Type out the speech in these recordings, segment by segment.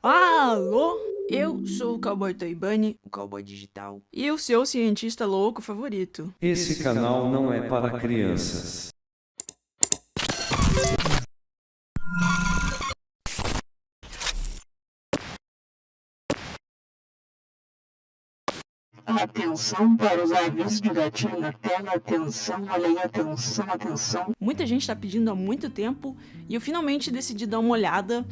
Alô? Eu sou o Cowboy Toibani, o cowboy digital, e o seu cientista louco favorito. Esse canal não é para crianças. Atenção para os avisos de gatilho na tela, atenção, olha aí, atenção, atenção. Muita gente tá pedindo há muito tempo, e eu finalmente decidi dar uma olhada,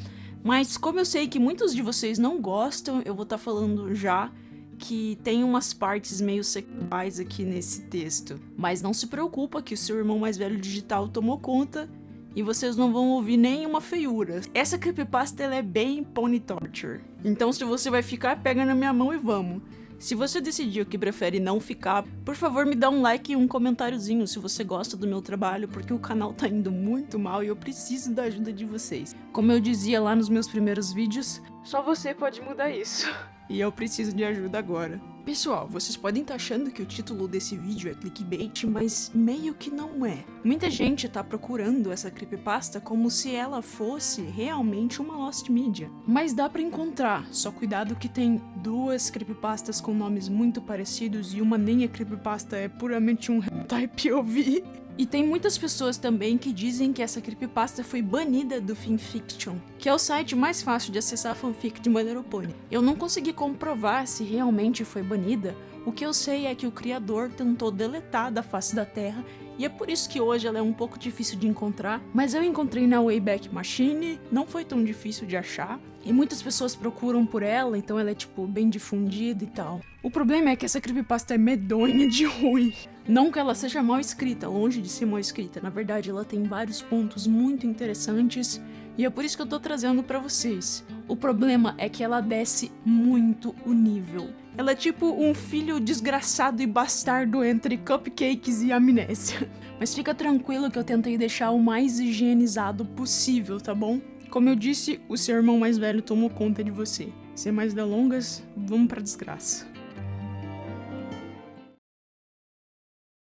mas como eu sei que muitos de vocês não gostam, eu vou estar falando já que tem umas partes meio sexuais aqui nesse texto. Mas não se preocupa que o seu irmão mais velho digital tomou conta e vocês não vão ouvir nenhuma feiura. Essa creepypasta ela é bem pony torture. Então se você vai ficar, pega na minha mão e vamos. Se você decidiu que prefere não ficar, por favor me dá um like e um comentáriozinho se você gosta do meu trabalho, porque o canal tá indo muito mal e eu preciso da ajuda de vocês. Como eu dizia lá nos meus primeiros vídeos, só você pode mudar isso. E eu preciso de ajuda agora. Pessoal, vocês podem estar achando que o título desse vídeo é clickbait, mas meio que não é. Muita gente tá procurando essa creepypasta como se ela fosse realmente uma Lost Media. Mas dá pra encontrar, só cuidado que tem duas creepypastas com nomes muito parecidos e uma nem é creepypasta, é puramente um hentai POV. E tem muitas pessoas também que dizem que essa creepypasta foi banida do Fanfiction, que é o site mais fácil de acessar fanfic de maneira pony. Eu não consegui comprovar se realmente foi banida, o que eu sei é que o criador tentou deletar da face da Terra, e é por isso que hoje ela é um pouco difícil de encontrar, mas eu encontrei na Wayback Machine, não foi tão difícil de achar, e muitas pessoas procuram por ela, então ela é tipo bem difundida e tal. O problema é que essa creepypasta é medonha de ruim. Não que ela seja mal escrita, longe de ser mal escrita, na verdade ela tem vários pontos muito interessantes e é por isso que eu tô trazendo pra vocês. O problema é que ela desce muito o nível. Ela é tipo um filho desgraçado e bastardo entre cupcakes e amnésia. Mas fica tranquilo que eu tentei deixar o mais higienizado possível, tá bom? Como eu disse, o seu irmão mais velho tomou conta de você. Sem mais delongas, vamos pra desgraça.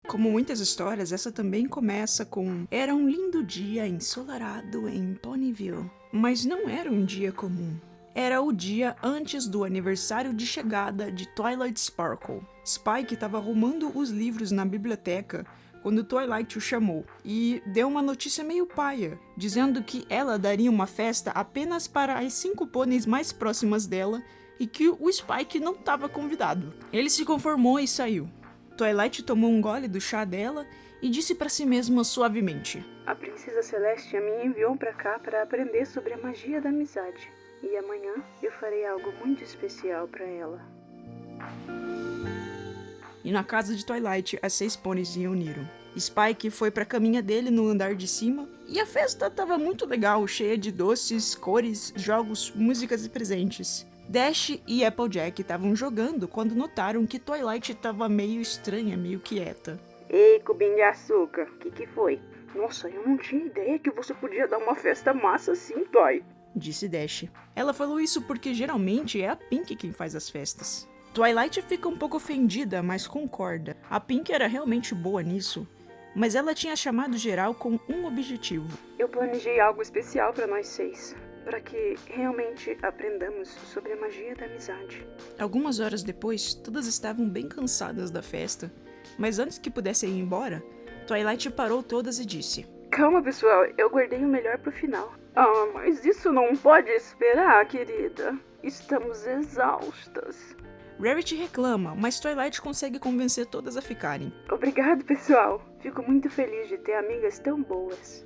Como muitas histórias, essa também começa com "Era um lindo dia ensolarado em Ponyville". Mas não era um dia comum. Era o dia antes do aniversário de chegada de Twilight Sparkle. Spike estava arrumando os livros na biblioteca quando Twilight o chamou e deu uma notícia meio paia, dizendo que ela daria uma festa apenas para as 5 pôneis mais próximas dela e que o Spike não estava convidado. Ele se conformou e saiu. Twilight tomou um gole do chá dela e disse para si mesma suavemente: "A Princesa Celestia me enviou pra cá para aprender sobre a magia da amizade. E amanhã eu farei algo muito especial para ela." E na casa de Twilight, as 6 pôneis se reuniram. Spike foi pra caminha dele no andar de cima, e a festa tava muito legal, cheia de doces, cores, jogos, músicas e presentes. Dash e Applejack estavam jogando quando notaram que Twilight tava meio estranha, meio quieta. "Ei, cubinho de açúcar, que foi?" "Nossa, eu não tinha ideia que você podia dar uma festa massa assim, Toy", disse Dash. Ela falou isso porque geralmente é a Pink quem faz as festas. Twilight fica um pouco ofendida, mas concorda. A Pink era realmente boa nisso, mas ela tinha chamado geral com um objetivo. "Eu planejei algo especial para nós 6, para que realmente aprendamos sobre a magia da amizade." Algumas horas depois, todas estavam bem cansadas da festa, mas antes que pudessem ir embora, Twilight parou todas e disse: "Calma, pessoal, eu guardei o melhor pro final." "Ah, mas isso não pode esperar, querida. Estamos exaustas." Rarity reclama, mas Twilight consegue convencer todas a ficarem. "Obrigado, pessoal. Fico muito feliz de ter amigas tão boas."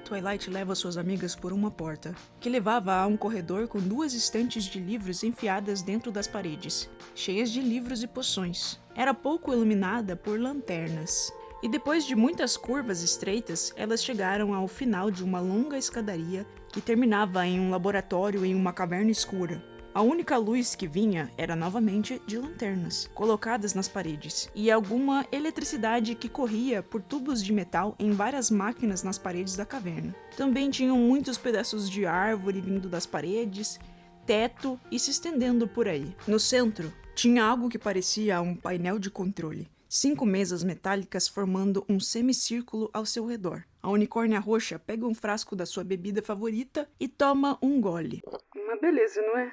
Twilight leva suas amigas por uma porta, que levava a um corredor com 2 estantes de livros enfiadas dentro das paredes, cheias de livros e poções. Era pouco iluminada por lanternas. E depois de muitas curvas estreitas, elas chegaram ao final de uma longa escadaria que terminava em um laboratório em uma caverna escura. A única luz que vinha era novamente de lanternas, colocadas nas paredes, e alguma eletricidade que corria por tubos de metal em várias máquinas nas paredes da caverna. Também tinham muitos pedaços de árvore vindo das paredes, teto e se estendendo por aí. No centro, tinha algo que parecia um painel de controle. 5 mesas metálicas formando um semicírculo ao seu redor. A unicórnia roxa pega um frasco da sua bebida favorita e toma um gole. Uma beleza, não é?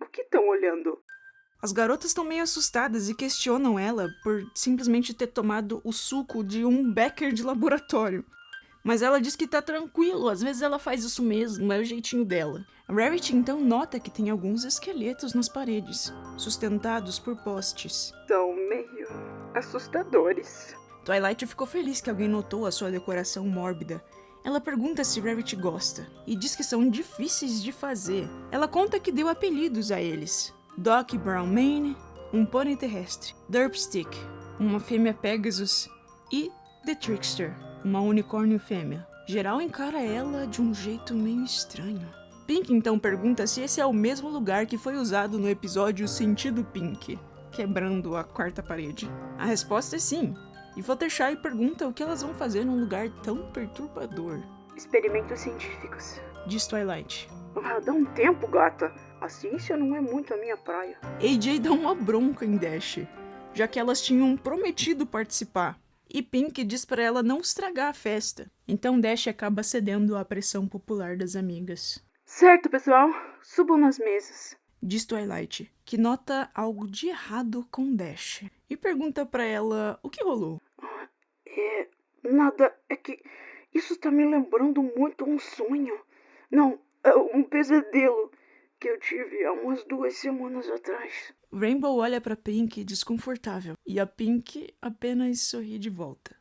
O que estão olhando? As garotas estão meio assustadas e questionam ela por simplesmente ter tomado o suco de um Becker de laboratório. Mas ela diz que tá tranquilo, às vezes ela faz isso mesmo, é o jeitinho dela. A Rarity então nota que tem alguns esqueletos nas paredes, sustentados por postes. São meio assustadores. Twilight ficou feliz que alguém notou a sua decoração mórbida. Ela pergunta se Rarity gosta, e diz que são difíceis de fazer. Ela conta que deu apelidos a eles. Doc Brown Mane, um pônei terrestre, Derpstick, uma fêmea Pegasus, e The Trickster, uma unicórnio fêmea. Geral encara ela de um jeito meio estranho. Pink então pergunta se esse é o mesmo lugar que foi usado no episódio Sentido Pink, quebrando a quarta parede. A resposta é sim, e Fluttershy pergunta o que elas vão fazer num lugar tão perturbador. Experimentos científicos. Diz Twilight. Dá um tempo, gata. A ciência não é muito a minha praia. AJ dá uma bronca em Dash, já que elas tinham prometido participar. E Pink diz pra ela não estragar a festa. Então Dash acaba cedendo à pressão popular das amigas. Certo, pessoal. Subam nas mesas. Diz Twilight, que nota algo de errado com Dash. E pergunta pra ela o que rolou. Nada. É que isso tá me lembrando muito um sonho. Não, um pesadelo que eu tive há umas 2 semanas atrás. Rainbow olha pra Pink desconfortável, e a Pink apenas sorri de volta.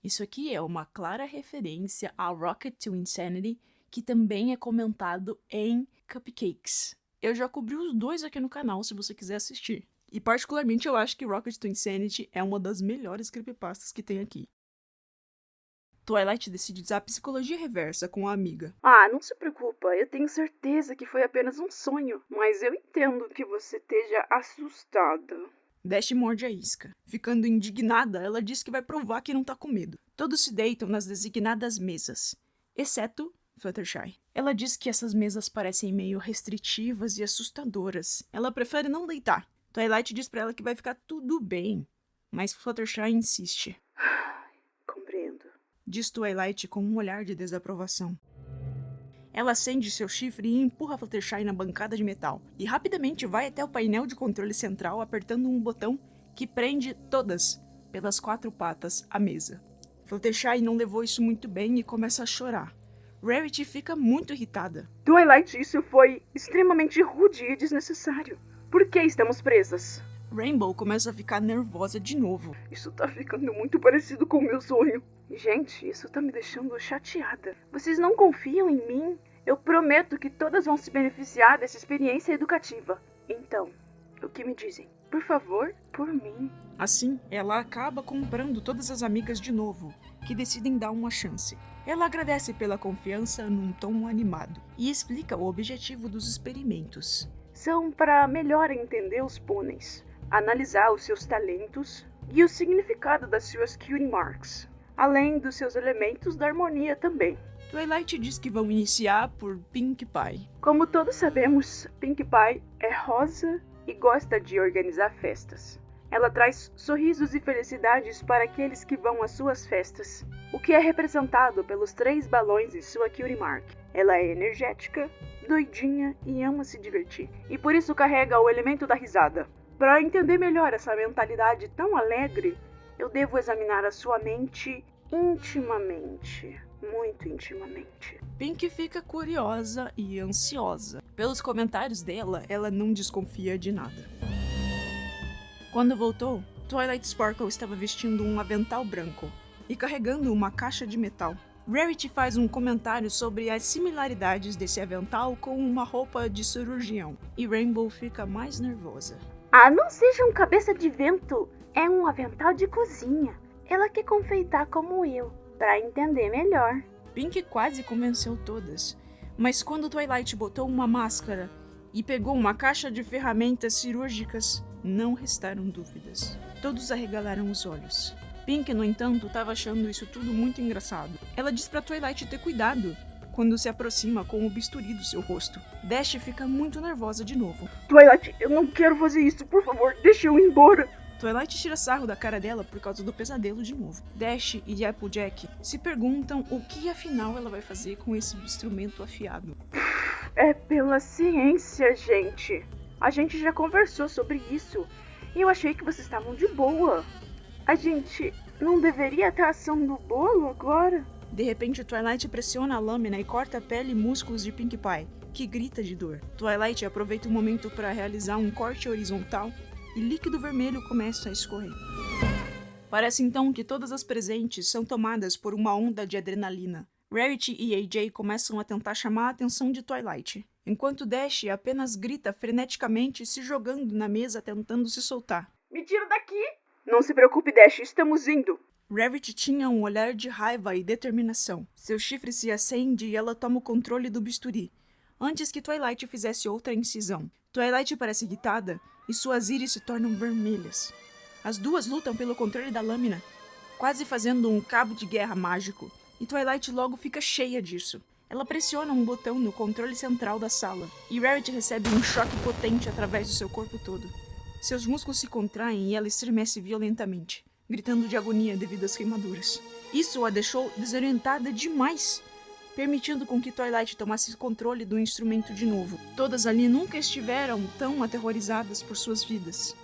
Isso aqui é uma clara referência a Rocket to Insanity, que também é comentado em Cupcakes. Eu já cobri os 2 aqui no canal, se você quiser assistir. E particularmente eu acho que Rocket to Insanity é uma das melhores creepypastas que tem aqui. Twilight decide usar a psicologia reversa com a amiga. Não se preocupa, eu tenho certeza que foi apenas um sonho, mas eu entendo que você esteja assustada. Dash morde a isca. Ficando indignada, ela diz que vai provar que não tá com medo. Todos se deitam nas designadas mesas, exceto Fluttershy. Ela diz que essas mesas parecem meio restritivas e assustadoras. Ela prefere não deitar. Twilight diz pra ela que vai ficar tudo bem, mas Fluttershy insiste. Compreendo. Diz Twilight com um olhar de desaprovação. Ela acende seu chifre e empurra Fluttershy na bancada de metal, e rapidamente vai até o painel de controle central apertando um botão que prende todas, pelas 4 patas, à mesa. Fluttershy não levou isso muito bem e começa a chorar. Rarity fica muito irritada. Twilight, isso foi extremamente rude e desnecessário. Por que estamos presas? Rainbow começa a ficar nervosa de novo. Isso tá ficando muito parecido com o meu sonho. Gente, isso tá me deixando chateada. Vocês não confiam em mim? Eu prometo que todas vão se beneficiar dessa experiência educativa. Então, o que me dizem? Por favor, por mim. Assim, ela acaba comprando todas as amigas de novo, que decidem dar uma chance. Ela agradece pela confiança num tom animado e explica o objetivo dos experimentos. São para melhor entender os pôneis, analisar os seus talentos e o significado das suas cutie marks, além dos seus elementos da harmonia também. Twilight diz que vão iniciar por Pink Pie. Como todos sabemos, Pink Pie é rosa e gosta de organizar festas. Ela traz sorrisos e felicidades para aqueles que vão às suas festas, o que é representado pelos 3 balões em sua cutie mark. Ela é energética, doidinha e ama se divertir, e por isso carrega o elemento da risada. Para entender melhor essa mentalidade tão alegre, eu devo examinar a sua mente intimamente, muito intimamente. Pink fica curiosa e ansiosa. Pelos comentários dela, ela não desconfia de nada. Quando voltou, Twilight Sparkle estava vestindo um avental branco e carregando uma caixa de metal. Rarity faz um comentário sobre as similaridades desse avental com uma roupa de cirurgião, e Rainbow fica mais nervosa. Não seja um cabeça de vento, é um avental de cozinha. Ela quer confeitar como eu, para entender melhor. Pink quase convenceu todas, mas quando Twilight botou uma máscara e pegou uma caixa de ferramentas cirúrgicas, não restaram dúvidas. Todos arregalaram os olhos. Pink, no entanto, estava achando isso tudo muito engraçado. Ela diz pra Twilight ter cuidado, quando se aproxima com o bisturi do seu rosto. Dash fica muito nervosa de novo. Twilight, eu não quero fazer isso, por favor, deixa eu ir embora. Twilight tira sarro da cara dela por causa do pesadelo de novo. Dash e Applejack se perguntam o que afinal ela vai fazer com esse instrumento afiado. É pela ciência, gente. A gente já conversou sobre isso e eu achei que vocês estavam de boa. A gente não deveria estar assando o bolo agora? De repente, Twilight pressiona a lâmina e corta a pele e músculos de Pinkie Pie, que grita de dor. Twilight aproveita o momento para realizar um corte horizontal e líquido vermelho começa a escorrer. Parece então que todas as presentes são tomadas por uma onda de adrenalina. Rarity e AJ começam a tentar chamar a atenção de Twilight, enquanto Dash apenas grita freneticamente, se jogando na mesa tentando se soltar. Me tira daqui! Não se preocupe, Dash, estamos indo. Rarity tinha um olhar de raiva e determinação. Seu chifre se acende e ela toma o controle do bisturi, antes que Twilight fizesse outra incisão. Twilight parece irritada e suas íris se tornam vermelhas. As duas lutam pelo controle da lâmina, quase fazendo um cabo de guerra mágico, e Twilight logo fica cheia disso. Ela pressiona um botão no controle central da sala, e Rarity recebe um choque potente através do seu corpo todo. Seus músculos se contraem e ela estremece violentamente, gritando de agonia devido às queimaduras. Isso a deixou desorientada demais, permitindo com que Twilight tomasse controle do instrumento de novo. Todas ali nunca estiveram tão aterrorizadas por suas vidas.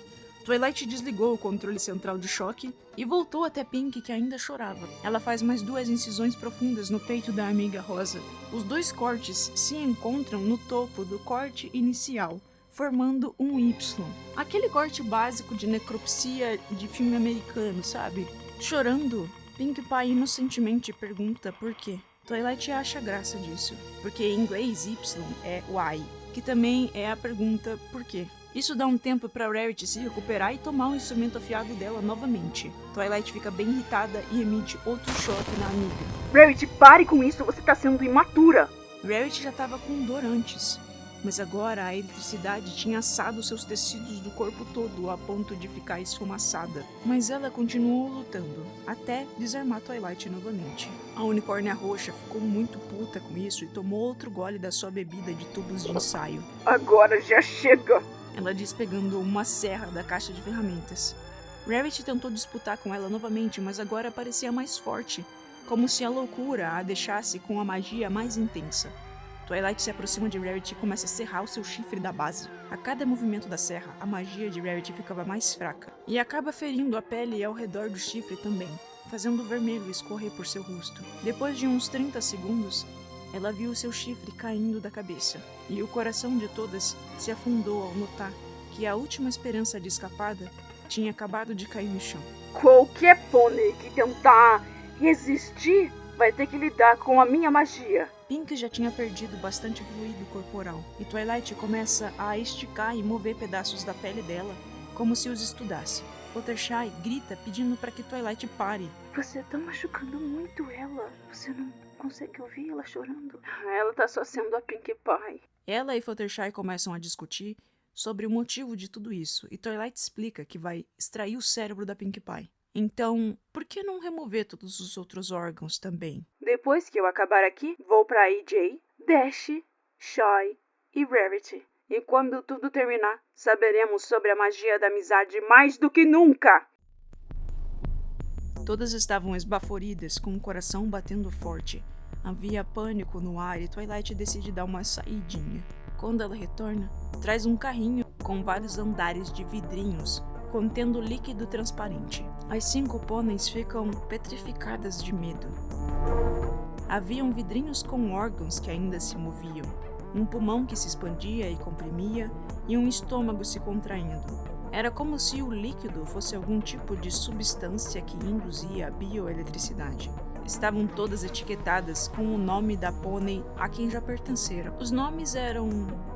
Twilight desligou o controle central de choque e voltou até Pink, que ainda chorava. Ela faz mais 2 incisões profundas no peito da amiga Rosa. Os 2 cortes se encontram no topo do corte inicial, formando um Y. Aquele corte básico de necropsia de filme americano, sabe? Chorando, Pinkie Pie inocentemente pergunta por quê. Twilight acha graça disso, porque em inglês Y é why, que também é a pergunta por quê. Isso dá um tempo para Rarity se recuperar e tomar o instrumento afiado dela novamente. Twilight fica bem irritada e emite outro choque na amiga. Rarity, pare com isso, você tá sendo imatura. Rarity já estava com dor antes, mas agora a eletricidade tinha assado seus tecidos do corpo todo a ponto de ficar esfumaçada. Mas ela continuou lutando, até desarmar Twilight novamente. A unicórnia roxa ficou muito puta com isso e tomou outro gole da sua bebida de tubos de ensaio. Agora já chega! Ela diz pegando uma serra da caixa de ferramentas. Rarity tentou disputar com ela novamente, mas agora parecia mais forte, como se a loucura a deixasse com a magia mais intensa. Twilight se aproxima de Rarity e começa a serrar o seu chifre da base. A cada movimento da serra, a magia de Rarity ficava mais fraca, e acaba ferindo a pele ao redor do chifre também, fazendo o vermelho escorrer por seu rosto. Depois de uns 30 segundos, ela viu seu chifre caindo da cabeça, e o coração de todas se afundou ao notar que a última esperança de escapada tinha acabado de cair no chão. Qualquer pônei que tentar resistir vai ter que lidar com a minha magia. Pink já tinha perdido bastante fluido corporal, e Twilight começa a esticar e mover pedaços da pele dela, como se os estudasse. Fluttershy grita pedindo para que Twilight pare. Você tá machucando muito ela. Você não consegue ouvir ela chorando? Ela tá só sendo a Pinkie Pie. Ela e Fluttershy começam a discutir sobre o motivo de tudo isso, e Twilight explica que vai extrair o cérebro da Pinkie Pie. Então, por que não remover todos os outros órgãos também? Depois que eu acabar aqui, vou pra AJ, Dash, Shy e Rarity. E quando tudo terminar, saberemos sobre a magia da amizade mais do que nunca! Todas estavam esbaforidas, com o coração batendo forte. Havia pânico no ar e Twilight decide dar uma saidinha. Quando ela retorna, traz um carrinho com vários andares de vidrinhos, contendo líquido transparente. As 5 pôneis ficam petrificadas de medo. Haviam vidrinhos com órgãos que ainda se moviam, um pulmão que se expandia e comprimia e um estômago se contraindo. Era como se o líquido fosse algum tipo de substância que induzia a bioeletricidade. Estavam todas etiquetadas com o nome da pônei a quem já pertenceram. Os nomes eram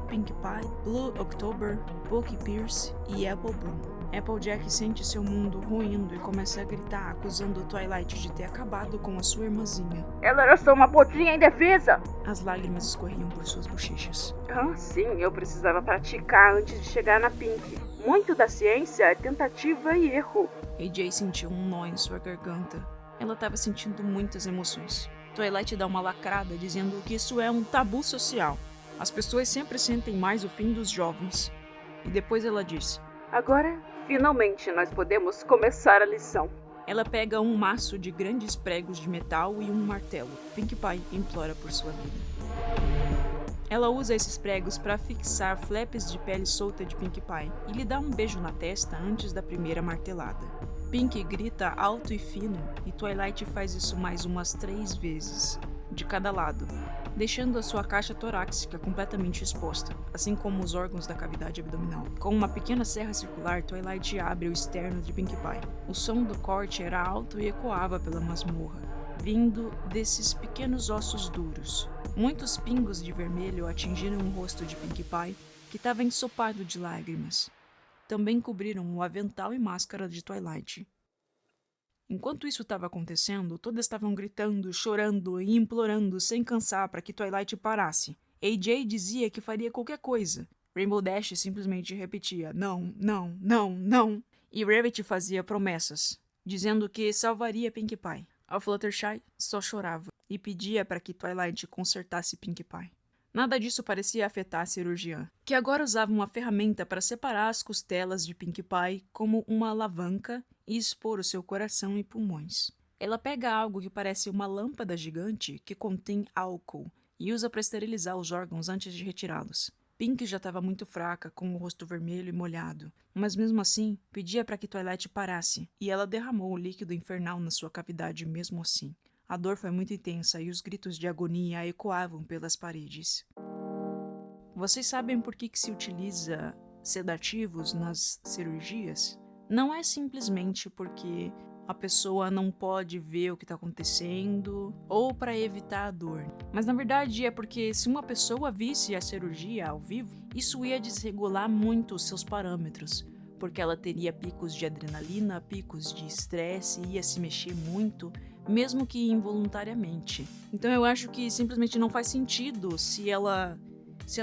Pinkie Pie, Blue October, Pokey Pierce e Apple Bloom. Applejack sente seu mundo ruindo e começa a gritar, acusando Twilight de ter acabado com a sua irmãzinha. Ela era só uma potrinha indefesa! As lágrimas escorriam por suas bochechas. Ah, sim, eu precisava praticar antes de chegar na Pink. Muito da ciência é tentativa e erro. AJ sentiu um nó em sua garganta. Ela estava sentindo muitas emoções. Twilight dá uma lacrada dizendo que isso é um tabu social. As pessoas sempre sentem mais o fim dos jovens. E depois ela diz: Agora, finalmente, nós podemos começar a lição. Ela pega um maço de grandes pregos de metal e um martelo. Pinkie Pie implora por sua vida. Ela usa esses pregos para fixar flaps de pele solta de Pinkie Pie e lhe dá um beijo na testa antes da primeira martelada. Pinkie grita alto e fino e Twilight faz isso mais umas 3 vezes, de cada lado, deixando a sua caixa torácica completamente exposta, assim como os órgãos da cavidade abdominal. Com uma pequena serra circular, Twilight abre o externo de Pinkie Pie. O som do corte era alto e ecoava pela masmorra, vindo desses pequenos ossos duros. Muitos pingos de vermelho atingiram o rosto de Pinkie Pie, que estava ensopado de lágrimas. Também cobriram o avental e máscara de Twilight. Enquanto isso estava acontecendo, todas estavam gritando, chorando e implorando sem cansar para que Twilight parasse. AJ dizia que faria qualquer coisa. Rainbow Dash simplesmente repetia não, não, não, não. E Rarity fazia promessas, dizendo que salvaria Pinkie Pie. A Fluttershy só chorava e pedia para que Twilight consertasse Pinkie Pie. Nada disso parecia afetar a cirurgiã, que agora usava uma ferramenta para separar as costelas de Pinkie Pie como uma alavanca e expor o seu coração e pulmões. Ela pega algo que parece uma lâmpada gigante que contém álcool e usa para esterilizar os órgãos antes de retirá-los. Pinkie já estava muito fraca, com o rosto vermelho e molhado, mas mesmo assim pedia para que Twilight parasse, e ela derramou o líquido infernal na sua cavidade mesmo assim. A dor foi muito intensa e os gritos de agonia ecoavam pelas paredes. Vocês sabem por que se utiliza sedativos nas cirurgias? Não é simplesmente porque a pessoa não pode ver o que está acontecendo ou para evitar a dor. Mas na verdade é porque se uma pessoa visse a cirurgia ao vivo, isso ia desregular muito os seus parâmetros, porque ela teria picos de adrenalina, picos de estresse, ia se mexer muito, mesmo que involuntariamente. Então eu acho que simplesmente não faz sentido se a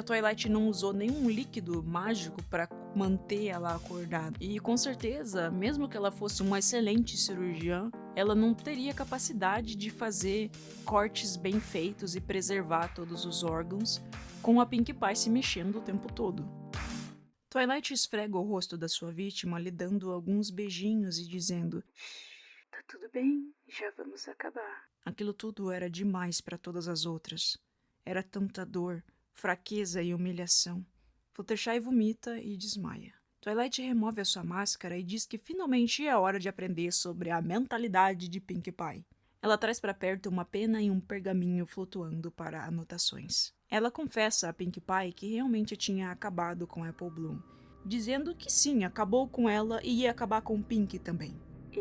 Twilight não usou nenhum líquido mágico para manter ela acordada. E com certeza, mesmo que ela fosse uma excelente cirurgiã, ela não teria capacidade de fazer cortes bem feitos e preservar todos os órgãos com a Pinkie Pie se mexendo o tempo todo. Twilight esfrega o rosto da sua vítima, lhe dando alguns beijinhos e dizendo: Tá tudo bem, já vamos acabar. Aquilo tudo era demais para todas as outras. Era tanta dor, fraqueza e humilhação. Fluttershy vomita e desmaia. Twilight remove a sua máscara e diz que finalmente é hora de aprender sobre a mentalidade de Pinkie Pie. Ela traz para perto uma pena e um pergaminho flutuando para anotações. Ela confessa a Pinkie Pie que realmente tinha acabado com Apple Bloom, dizendo que sim, acabou com ela e ia acabar com Pinkie também.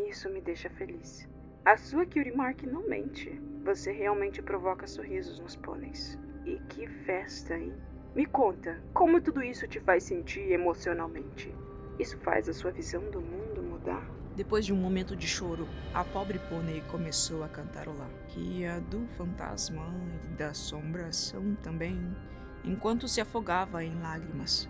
Isso me deixa feliz. A sua Cutie Mark não mente. Você realmente provoca sorrisos nos pôneis. E que festa, hein? Me conta, como tudo isso te faz sentir emocionalmente? Isso faz a sua visão do mundo mudar? Depois de um momento de choro, a pobre pônei começou a cantarolar. Ria do fantasma e da assombração também, enquanto se afogava em lágrimas.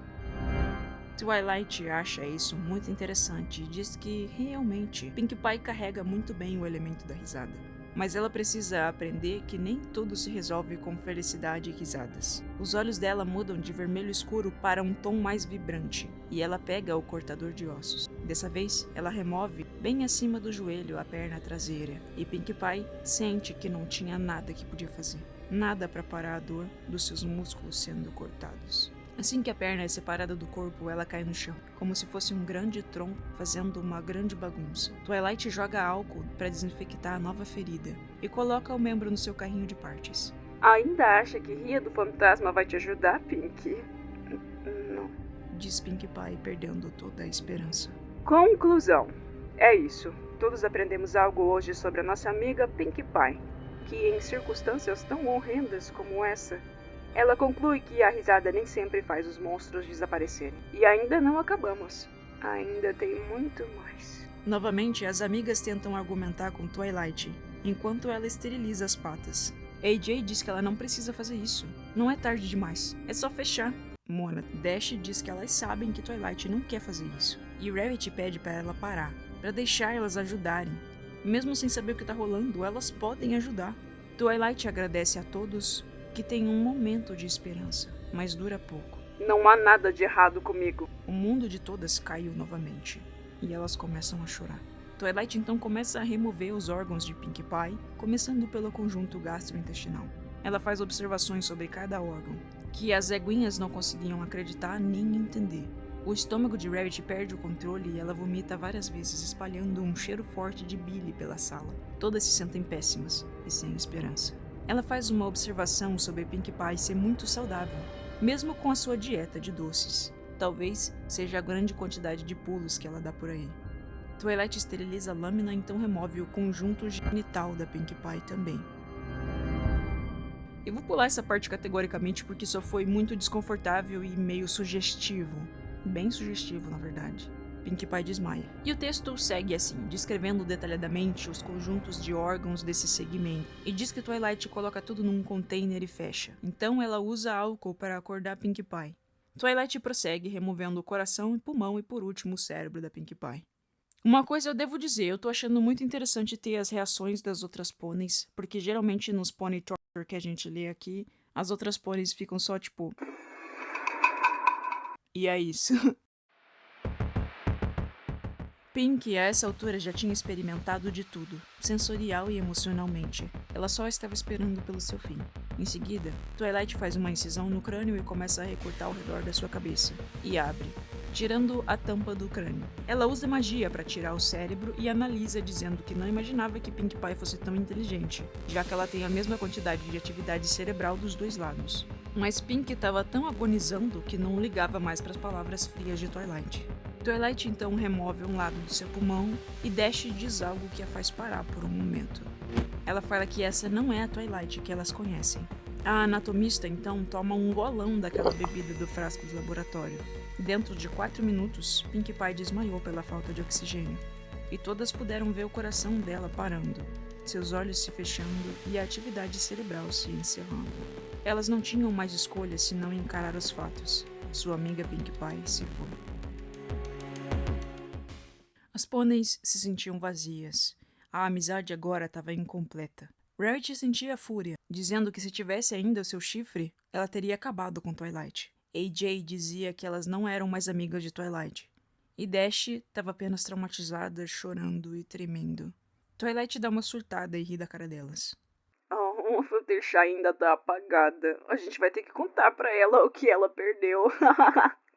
Twilight acha isso muito interessante e diz que, realmente, Pinkie Pie carrega muito bem o elemento da risada. Mas ela precisa aprender que nem tudo se resolve com felicidade e risadas. Os olhos dela mudam de vermelho escuro para um tom mais vibrante, e ela pega o cortador de ossos. Dessa vez, ela remove bem acima do joelho a perna traseira, e Pinkie Pie sente que não tinha nada que podia fazer. Nada para parar a dor dos seus músculos sendo cortados. Assim que a perna é separada do corpo, ela cai no chão, como se fosse um grande tronco fazendo uma grande bagunça. Twilight joga álcool para desinfectar a nova ferida e coloca o membro no seu carrinho de partes. Ainda acha que ria do fantasma vai te ajudar, Pinkie? Não. Diz Pinkie Pie, perdendo toda a esperança. Conclusão. É isso. Todos aprendemos algo hoje sobre a nossa amiga Pinkie Pie, que em circunstâncias tão horrendas como essa, ela conclui que a risada nem sempre faz os monstros desaparecerem. E ainda não acabamos. Ainda tem muito mais. Novamente, as amigas tentam argumentar com Twilight, enquanto ela esteriliza as patas. AJ diz que ela não precisa fazer isso. Não é tarde demais. É só fechar. Mona Dash diz que elas sabem que Twilight não quer fazer isso. E Rarity pede para ela parar, para deixar elas ajudarem. Mesmo sem saber o que tá rolando, elas podem ajudar. Twilight agradece a todos que tem um momento de esperança, mas dura pouco. Não há nada de errado comigo. O mundo de todas caiu novamente, e elas começam a chorar. Twilight então começa a remover os órgãos de Pinkie Pie, começando pelo conjunto gastrointestinal. Ela faz observações sobre cada órgão, que as eguinhas não conseguiam acreditar nem entender. O estômago de Rarity perde o controle e ela vomita várias vezes, espalhando um cheiro forte de bile pela sala. Todas se sentem péssimas e sem esperança. Ela faz uma observação sobre Pinkie Pie ser muito saudável, mesmo com a sua dieta de doces. Talvez seja a grande quantidade de pulos que ela dá por aí. Twilight esteriliza a lâmina, então remove o conjunto genital da Pinkie Pie também. Eu vou pular essa parte categoricamente porque só foi muito desconfortável e meio sugestivo. Bem sugestivo, na verdade. Pinkie Pie desmaia. E o texto segue assim, descrevendo detalhadamente os conjuntos de órgãos desse segmento. E diz que Twilight coloca tudo num container e fecha. Então ela usa álcool para acordar Pinkie Pie. Twilight prossegue, removendo o coração e pulmão e por último o cérebro da Pinkie Pie. Uma coisa eu devo dizer, eu tô achando muito interessante ter as reações das outras pôneis, porque geralmente nos Pony Torture que a gente lê aqui, as outras pôneis ficam só tipo... E é isso. Pinkie, a essa altura, já tinha experimentado de tudo, sensorial e emocionalmente. Ela só estava esperando pelo seu fim. Em seguida, Twilight faz uma incisão no crânio e começa a recortar ao redor da sua cabeça. E abre, tirando a tampa do crânio. Ela usa magia para tirar o cérebro e analisa, dizendo que não imaginava que Pinkie Pie fosse tão inteligente, já que ela tem a mesma quantidade de atividade cerebral dos dois lados. Mas Pinkie estava tão agonizando que não ligava mais para as palavras frias de Twilight. Twilight então remove um lado do seu pulmão e Dash diz algo que a faz parar por um momento. Ela fala que essa não é a Twilight que elas conhecem. A anatomista então toma um golão daquela bebida do frasco do laboratório. Dentro de 4 minutos, Pinkie Pie desmaiou pela falta de oxigênio. E todas puderam ver o coração dela parando, seus olhos se fechando e a atividade cerebral se encerrando. Elas não tinham mais escolha senão encarar os fatos. Sua amiga Pinkie Pie se foi. As pôneis se sentiam vazias. A amizade agora estava incompleta. Rarity sentia fúria, dizendo que se tivesse ainda o seu chifre, ela teria acabado com Twilight. AJ dizia que elas não eram mais amigas de Twilight. E Dash estava apenas traumatizada, chorando e tremendo. Twilight dá uma surtada e ri da cara delas. Oh, vou deixar ainda tá apagada. A gente vai ter que contar pra ela o que ela perdeu.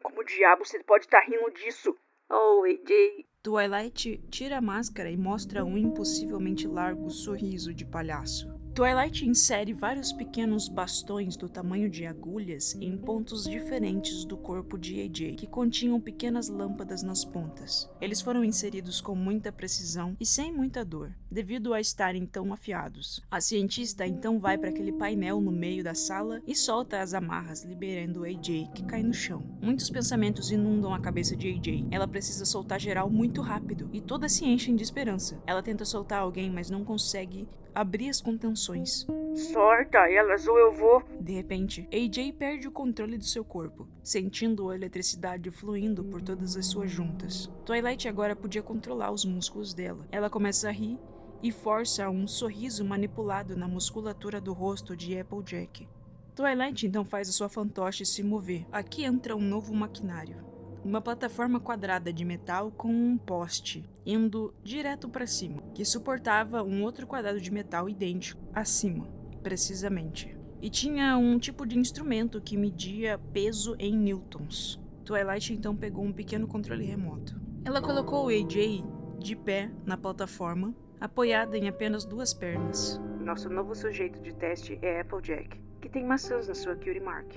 Como diabo você pode estar rindo disso? Oh, AJ... Twilight tira a máscara e mostra um impossivelmente largo sorriso de palhaço. Twilight insere vários pequenos bastões do tamanho de agulhas em pontos diferentes do corpo de AJ, que continham pequenas lâmpadas nas pontas. Eles foram inseridos com muita precisão e sem muita dor, devido a estarem tão afiados. A cientista então vai para aquele painel no meio da sala e solta as amarras, liberando AJ, que cai no chão. Muitos pensamentos inundam a cabeça de AJ. Ela precisa soltar geral muito rápido, e todas se enchem de esperança. Ela tenta soltar alguém, mas não consegue abrir as contenções. Sorta elas ou eu vou... De repente, AJ perde o controle do seu corpo, sentindo a eletricidade fluindo por todas as suas juntas. Twilight agora podia controlar os músculos dela. Ela começa a rir e força um sorriso manipulado na musculatura do rosto de Applejack. Twilight então faz a sua fantoche se mover. Aqui entra um novo maquinário. Uma plataforma quadrada de metal com um poste, indo direto para cima, que suportava um outro quadrado de metal idêntico, acima, precisamente. E tinha um tipo de instrumento que media peso em newtons. Twilight então pegou um pequeno controle remoto. Ela colocou o AJ de pé na plataforma, apoiada em apenas 2 pernas. Nosso novo sujeito de teste é Applejack, que tem maçãs na sua cutie mark.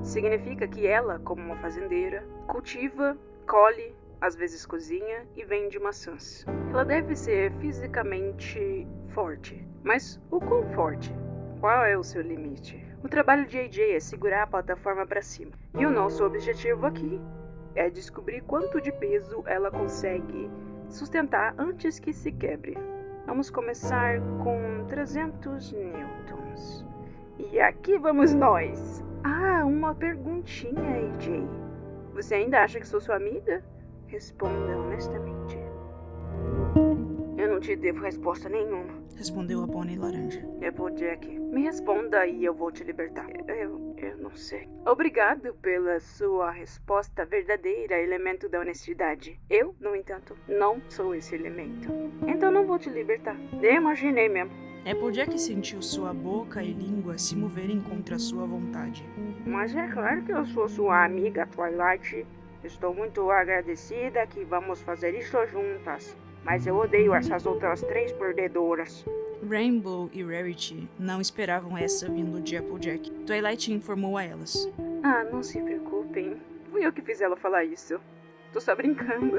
Significa que ela, como uma fazendeira, cultiva, colhe, às vezes cozinha e vende maçãs. Ela deve ser fisicamente forte, mas o quão forte? Qual é o seu limite? O trabalho de AJ é segurar a plataforma para cima. E o nosso objetivo aqui é descobrir quanto de peso ela consegue sustentar antes que se quebre. Vamos começar com 300 newtons. E aqui vamos nós. Ah, uma perguntinha, AJ. Você ainda acha que sou sua amiga? Responda honestamente. Eu não te devo resposta nenhuma. Respondeu a pônei laranja. Applejack, me responda e eu vou te libertar. Eu não sei. Obrigado pela sua resposta verdadeira, elemento da honestidade. Eu, no entanto, não sou esse elemento. Então não vou te libertar. Eu imaginei mesmo. Applejack sentiu sua boca e língua se moverem contra sua vontade. Mas é claro que eu sou sua amiga, Twilight. Estou muito agradecida que vamos fazer isso juntas. Mas eu odeio essas outras 3 perdedoras. Rainbow e Rarity não esperavam essa vindo de Applejack. Twilight informou a elas. Ah, não se preocupem. Fui eu que fiz ela falar isso. Tô só brincando.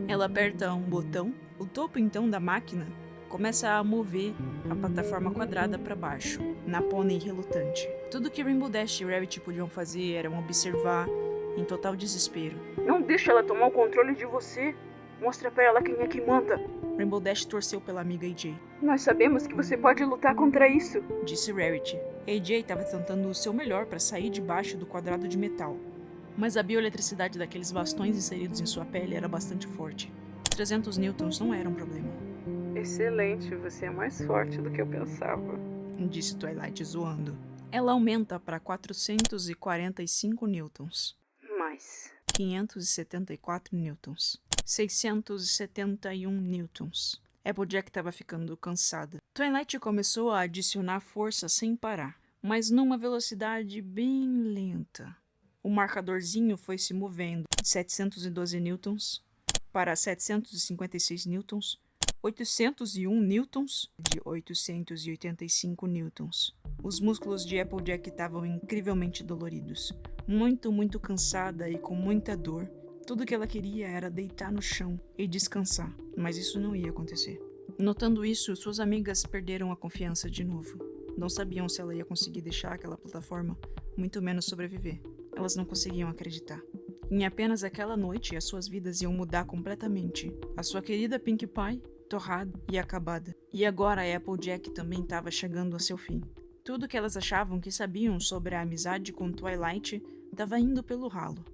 Ela aperta um botão, o topo então da máquina começa a mover a plataforma quadrada para baixo, na pônei relutante. Tudo que Rainbow Dash e Rarity podiam fazer era observar em total desespero. Não deixa ela tomar o controle de você. Mostra pra ela quem é que manda. Rainbow Dash torceu pela amiga AJ. Nós sabemos que você pode lutar contra isso, disse Rarity. AJ estava tentando o seu melhor para sair debaixo do quadrado de metal, mas a bioeletricidade daqueles bastões inseridos em sua pele era bastante forte. 300 newtons não era um problema. Excelente, você é mais forte do que eu pensava, disse Twilight zoando. Ela aumenta para 445 newtons. Mais 574 newtons. 671 newtons. Applejack estava ficando cansada. Twilight começou a adicionar força sem parar, mas numa velocidade bem lenta. O marcadorzinho foi se movendo de 712 newtons para 756 newtons, 801 newtons de 885 newtons. Os músculos de Applejack estavam incrivelmente doloridos. Muito cansada e com muita dor. Tudo que ela queria era deitar no chão e descansar, mas isso não ia acontecer. Notando isso, suas amigas perderam a confiança de novo. Não sabiam se ela ia conseguir deixar aquela plataforma, muito menos sobreviver. Elas não conseguiam acreditar. Em apenas aquela noite, as suas vidas iam mudar completamente. A sua querida Pinkie Pie, torrada e acabada. E agora a Applejack também estava chegando a seu fim. Tudo que elas achavam que sabiam sobre a amizade com Twilight estava indo pelo ralo.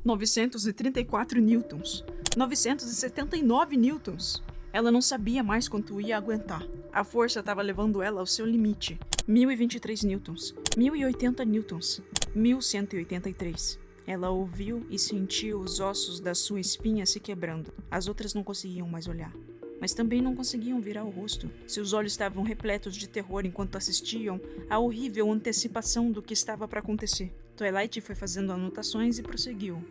934 newtons. 979 newtons. Ela não sabia mais quanto ia aguentar. A força estava levando ela ao seu limite. 1023 newtons. 1080 newtons. 1183. Ela ouviu e sentiu os ossos da sua espinha se quebrando. As outras não conseguiam mais olhar, mas também não conseguiam virar o rosto. Seus olhos estavam repletos de terror enquanto assistiam à horrível antecipação do que estava para acontecer. Twilight foi fazendo anotações e prosseguiu.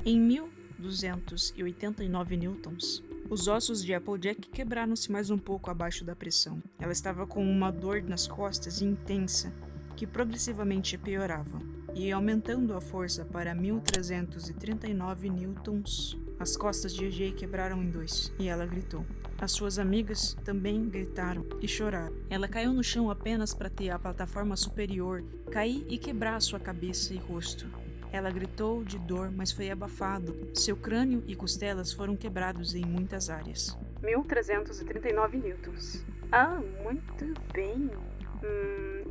Em 1289 newtons, os ossos de Applejack quebraram-se mais um pouco abaixo da pressão. Ela estava com uma dor nas costas intensa, que progressivamente piorava, e aumentando a força para 1339 newtons. As costas de AJ quebraram em 2, e ela gritou. As suas amigas também gritaram e choraram. Ela caiu no chão apenas para ter a plataforma superior cair e quebrar sua cabeça e rosto. Ela gritou de dor, mas foi abafado. Seu crânio e costelas foram quebrados em muitas áreas. 1339 newtons. Ah, muito bem.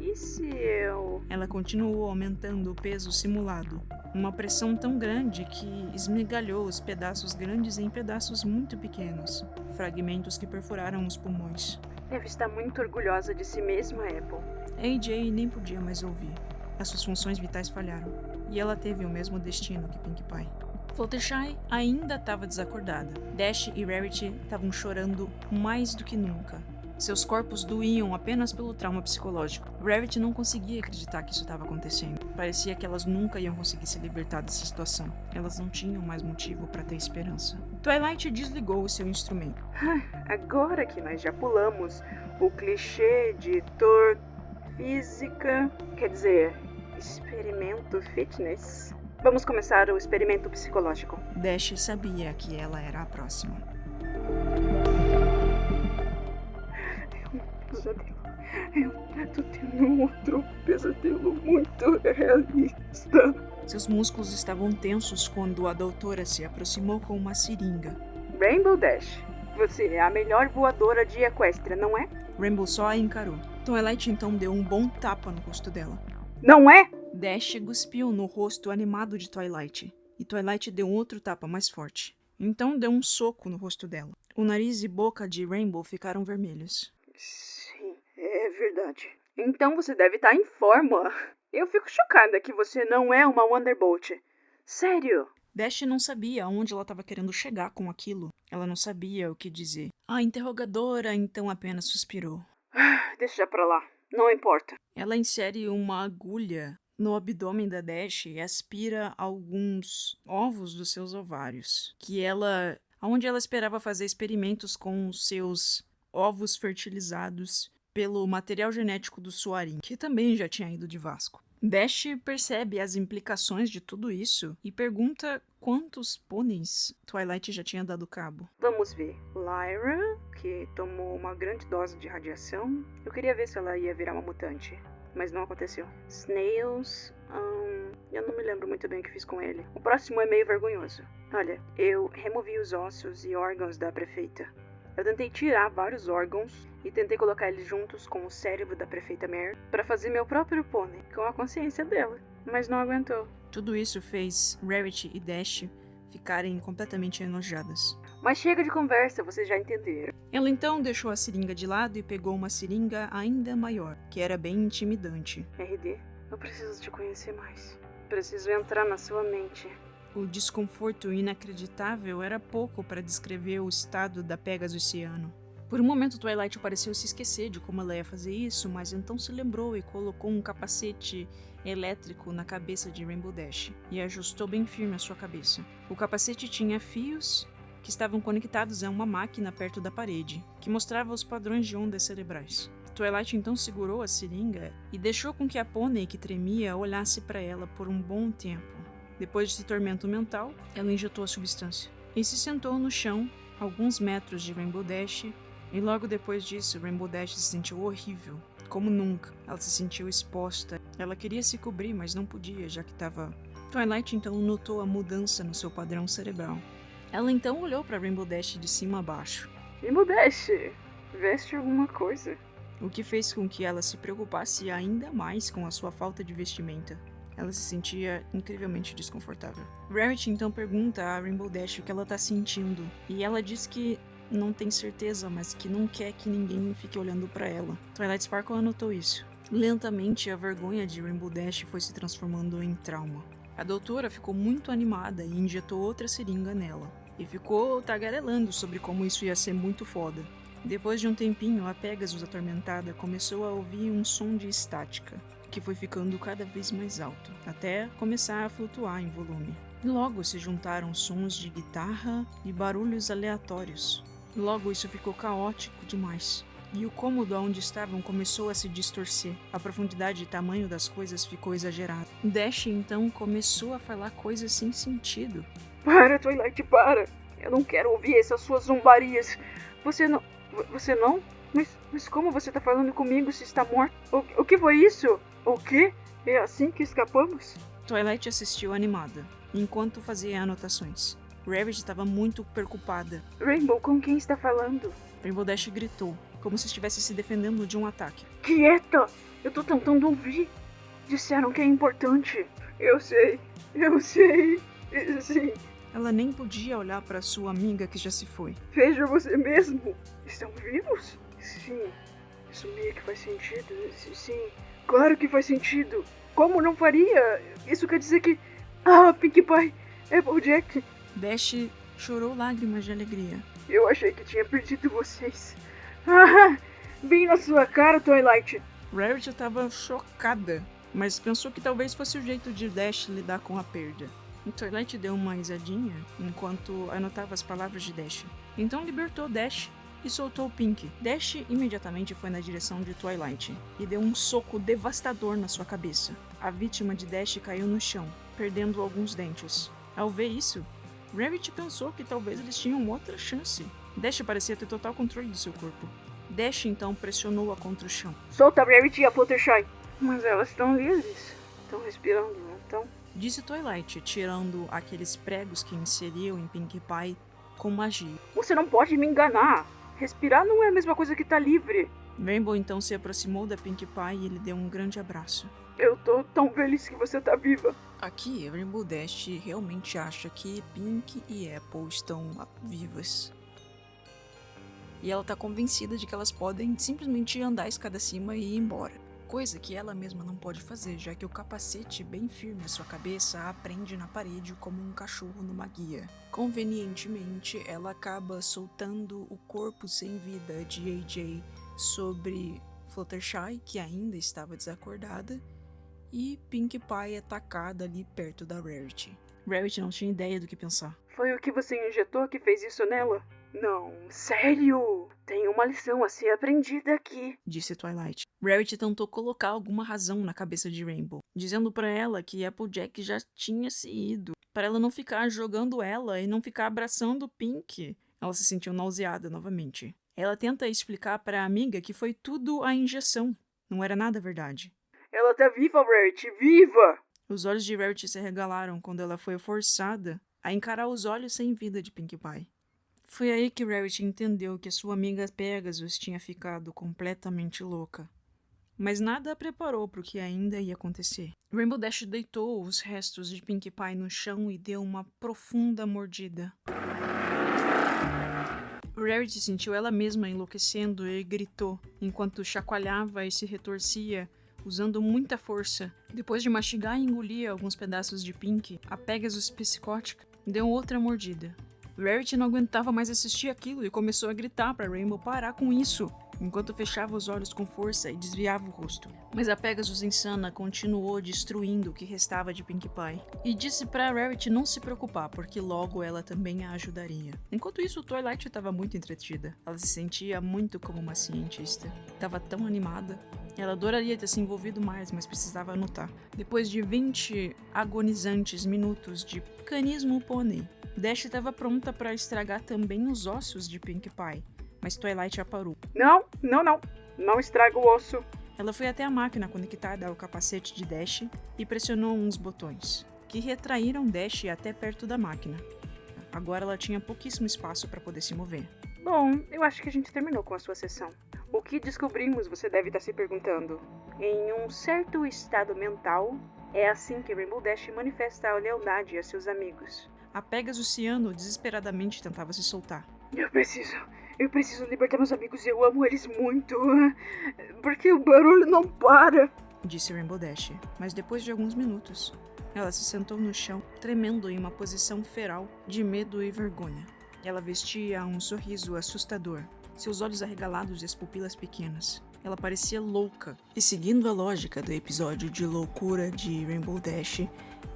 E se eu... Ela continuou aumentando o peso simulado. Uma pressão tão grande que esmigalhou os pedaços grandes em pedaços muito pequenos. Fragmentos que perfuraram os pulmões. Deve estar muito orgulhosa de si mesma, Apple. AJ nem podia mais ouvir. As suas funções vitais falharam. E ela teve o mesmo destino que Pinkie Pie. Fluttershy ainda estava desacordada. Dash e Rarity estavam chorando mais do que nunca. Seus corpos doíam apenas pelo trauma psicológico. Rarity não conseguia acreditar que isso estava acontecendo. Parecia que elas nunca iam conseguir se libertar dessa situação. Elas não tinham mais motivo para ter esperança. Twilight desligou o seu instrumento. Agora que nós já pulamos o clichê de dor física, quer dizer, experimento fitness, vamos começar o experimento psicológico. Dash sabia que ela era a próxima. Eu tô tendo um outro pesadelo muito realista. Seus músculos estavam tensos quando a doutora se aproximou com uma seringa. Rainbow Dash, você é a melhor voadora de Equestria, não é? Rainbow só a encarou. Twilight então deu um bom tapa no rosto dela. Não é? Dash cuspiu no rosto animado de Twilight. E Twilight deu outro tapa mais forte. Então deu um soco no rosto dela. O nariz e boca de Rainbow ficaram vermelhos. Sim, é verdade. Então você deve estar em forma. Eu fico chocada que você não é uma Wonderbolt. Sério. Dash não sabia aonde ela estava querendo chegar com aquilo. Ela não sabia o que dizer. A interrogadora então apenas suspirou. Deixa pra lá. Não importa. Ela insere uma agulha no abdômen da Dash e aspira alguns ovos dos seus ovários, onde ela esperava fazer experimentos com os seus ovos fertilizados pelo material genético do Suarim, que também já tinha ido de Vasco. Dash percebe as implicações de tudo isso e pergunta quantos pôneis Twilight já tinha dado cabo. Vamos ver. Lyra, que tomou uma grande dose de radiação. Eu queria ver se ela ia virar uma mutante, mas não aconteceu. Snails, eu não me lembro muito bem o que fiz com ele. O próximo é meio vergonhoso. Olha, eu removi os ossos e órgãos da prefeita. Eu tentei tirar vários órgãos e tentei colocar eles juntos com o cérebro da prefeita Mare para fazer meu próprio pônei, com a consciência dela, mas não aguentou. Tudo isso fez Rarity e Dash ficarem completamente enojadas. Mas chega de conversa, vocês já entenderam. Ela então deixou a seringa de lado e pegou uma seringa ainda maior, que era bem intimidante. RD, eu preciso te conhecer mais. Preciso entrar na sua mente. O desconforto inacreditável era pouco para descrever o estado da Pegasus esse ano. Por um momento, Twilight pareceu se esquecer de como ela ia fazer isso, mas então se lembrou e colocou um capacete elétrico na cabeça de Rainbow Dash e ajustou bem firme a sua cabeça. O capacete tinha fios que estavam conectados a uma máquina perto da parede, que mostrava os padrões de ondas cerebrais. Twilight então segurou a seringa e deixou com que a pônei que tremia olhasse para ela por um bom tempo. Depois desse tormento mental, ela injetou a substância e se sentou no chão, alguns metros de Rainbow Dash, e logo depois disso, Rainbow Dash se sentiu horrível, como nunca. Ela se sentiu exposta. Ela queria se cobrir, mas não podia, já que estava... Twilight então notou a mudança no seu padrão cerebral. Ela então olhou para Rainbow Dash de cima a baixo. Rainbow Dash, veste alguma coisa. O que fez com que ela se preocupasse ainda mais com a sua falta de vestimenta. Ela se sentia incrivelmente desconfortável. Rarity então pergunta a Rainbow Dash o que ela tá sentindo. E ela diz que não tem certeza, mas que não quer que ninguém fique olhando para ela. Twilight Sparkle anotou isso. Lentamente, a vergonha de Rainbow Dash foi se transformando em trauma. A doutora ficou muito animada e injetou outra seringa nela. E ficou tagarelando sobre como isso ia ser muito foda. Depois de um tempinho, a Pegasus atormentada começou a ouvir um som de estática, que foi ficando cada vez mais alto, até começar a flutuar em volume. Logo se juntaram sons de guitarra e barulhos aleatórios. Logo isso ficou caótico demais. E o cômodo onde estavam começou a se distorcer. A profundidade e tamanho das coisas ficou exagerada. Dash então começou a falar coisas sem sentido. Para, Twilight, para! Eu não quero ouvir essas suas zombarias. Você não... Mas como você tá falando comigo se está morto? O que foi isso? O quê? É assim que escapamos? Twilight assistiu animada, enquanto fazia anotações. Rarity estava muito preocupada. Rainbow, com quem está falando? Rainbow Dash gritou, como se estivesse se defendendo de um ataque. Quieta! Eu tô tentando ouvir. Disseram que é importante. Eu sei. Sim. Ela nem podia olhar para sua amiga que já se foi. Veja você mesmo. Estão vivos? Sim. Isso meio que faz sentido. Sim. Claro que faz sentido. Como não faria? Isso quer dizer que... Pinkie Pie, Applejack. Dash chorou lágrimas de alegria. Eu achei que tinha perdido vocês. Bem na sua cara, Twilight. Rarity estava chocada, mas pensou que talvez fosse o jeito de Dash lidar com a perda. Twilight deu uma risadinha enquanto anotava as palavras de Dash. Então libertou Dash e soltou Pink. Dash imediatamente foi na direção de Twilight e deu um soco devastador na sua cabeça. A vítima de Dash caiu no chão, perdendo alguns dentes. Ao ver isso, Rarity pensou que talvez eles tinham outra chance. Dash parecia ter total controle do seu corpo. Dash então pressionou-a contra o chão. Solta a Rarity e a Fluttershy. Mas elas estão livres. Estão respirando, não estão? Disse Twilight, tirando aqueles pregos que inseriu em Pinkie Pie com magia. Você não pode me enganar. Respirar não é a mesma coisa que estar livre. Rainbow então se aproximou da Pinkie Pie e lhe deu um grande abraço. Eu tô tão feliz que você tá viva. Aqui, Rainbow Dash realmente acha que Pink e Apple estão vivas. E ela tá convencida de que elas podem simplesmente andar a escada acima e ir embora. Coisa que ela mesma não pode fazer, já que o capacete bem firme à sua cabeça a prende na parede como um cachorro numa guia. Convenientemente, ela acaba soltando o corpo sem vida de AJ sobre Fluttershy, que ainda estava desacordada, e Pinkie Pie atacada ali perto da Rarity. Rarity não tinha ideia do que pensar. Foi o que você injetou que fez isso nela? Não, sério? Tem uma lição a ser aprendida aqui, disse Twilight. Rarity tentou colocar alguma razão na cabeça de Rainbow, dizendo pra ela que Applejack já tinha se ido, para ela não ficar jogando ela e não ficar abraçando Pink. Ela se sentiu nauseada novamente. Ela tenta explicar pra amiga que foi tudo a injeção, não era nada verdade. Ela tá viva, Rarity, viva! Os olhos de Rarity se arregalaram quando ela foi forçada a encarar os olhos sem vida de Pinkie Pie. Foi aí que Rarity entendeu que sua amiga Pegasus tinha ficado completamente louca. Mas nada a preparou para o que ainda ia acontecer. Rainbow Dash deitou os restos de Pinkie Pie no chão e deu uma profunda mordida. Rarity sentiu ela mesma enlouquecendo e gritou, enquanto chacoalhava e se retorcia, usando muita força. Depois de mastigar e engolir alguns pedaços de Pink, a Pegasus psicótica deu outra mordida. Rarity não aguentava mais assistir aquilo e começou a gritar para Rainbow parar com isso, enquanto fechava os olhos com força e desviava o rosto. Mas a Pegasus insana continuou destruindo o que restava de Pinkie Pie, e disse para Rarity não se preocupar, porque logo ela também a ajudaria. Enquanto isso, Twilight estava muito entretida. Ela se sentia muito como uma cientista. Estava tão animada. Ela adoraria ter se envolvido mais, mas precisava anotar. Depois de 20 agonizantes minutos de canismo pônei, Dash estava pronta para estragar também os ossos de Pinkie Pie, mas Twilight a parou. Não estraga o osso. Ela foi até a máquina conectada ao capacete de Dash e pressionou uns botões, que retraíram Dash até perto da máquina. Agora ela tinha pouquíssimo espaço para poder se mover. Bom, eu acho que a gente terminou com a sua sessão. O que descobrimos, você deve estar se perguntando. Em um certo estado mental, é assim que Rainbow Dash manifesta a lealdade a seus amigos. A Pegasus Ciano desesperadamente tentava se soltar. Eu preciso libertar meus amigos, eu amo eles muito. Porque o barulho não para, disse Rainbow Dash, mas depois de alguns minutos, ela se sentou no chão, tremendo em uma posição feral de medo e vergonha. Ela vestia um sorriso assustador, seus olhos arregalados e as pupilas pequenas. Ela parecia louca, e seguindo a lógica do episódio de loucura de Rainbow Dash,